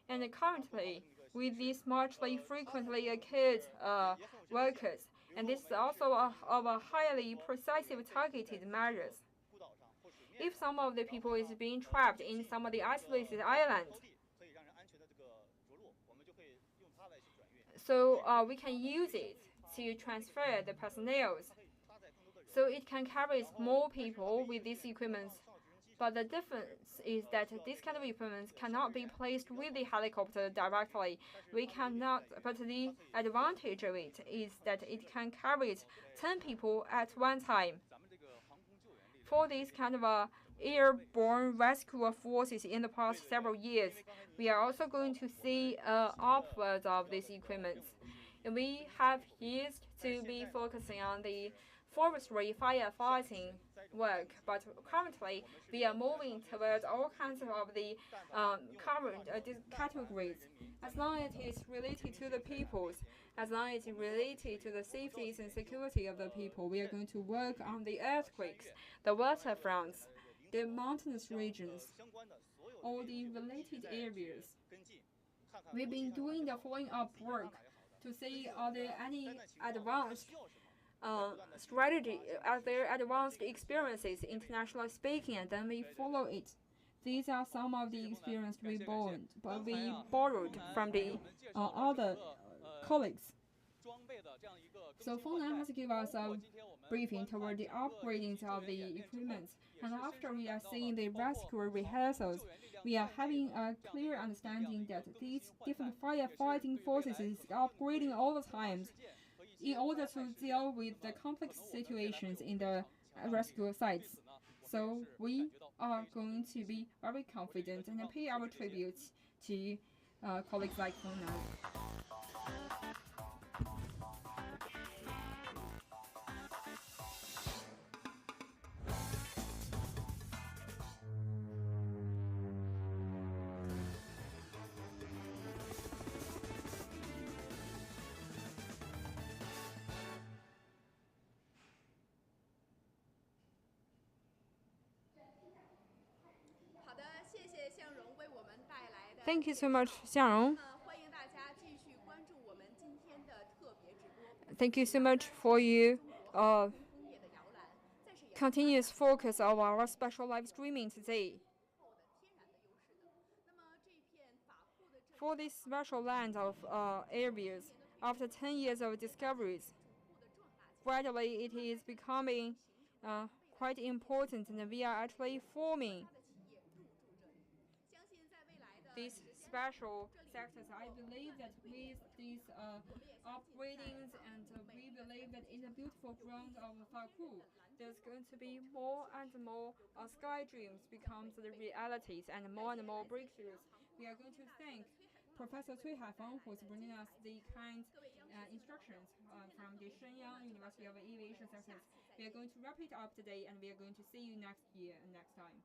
And currently, with these muchly frequently occurred workers, and this is also of a highly precise targeted measures. If some of the people is being trapped in some of the isolated islands, so we can use it to transfer the personnel. So it can carry more people with these equipment. But the difference is that this kind of equipment cannot be placed with the helicopter directly. We cannot, but the advantage of it is that it can carry 10 people at one time. For this kind of airborne rescue forces in the past several years, we are also going to see upwards of this equipment. And we have used to be focusing on the forestry firefighting work, but currently we are moving towards all kinds of the current categories. As long as it is related to the peoples, as long as it is related to the safety and security of the people, we are going to work on the earthquakes, the waterfronts, the mountainous regions, all the related areas. We've been doing the following up work to see are there any advanced strategy, their advanced experiences, international speaking, and then we follow it. These are some of the experience we borrowed from the other colleagues. So Fengnan has given us a briefing toward the upgrading of the equipment, and after we are seeing the rescue rehearsals, we are having a clear understanding that these different firefighting forces is upgrading all the time in order to deal with the complex situations in the rescue sites. So we are going to be very confident and pay our tribute to colleagues like Fengnan. Thank you so much, Xiangrong. Thank you so much for your continuous focus on our special live streaming today. For this special land of areas, after 10 years of discoveries, gradually it is becoming quite important, and we are actually forming these special sectors. I believe that with these upgradings, and we believe that in the beautiful ground of Faku, there's going to be more and more sky dreams becomes the realities, and more breakthroughs. We are going to thank Professor Cui Haifeng, who's bringing us the kind instructions from the Shenyang University of Aviation Sectors. We are going to wrap it up today, and we are going to see you next year and next time.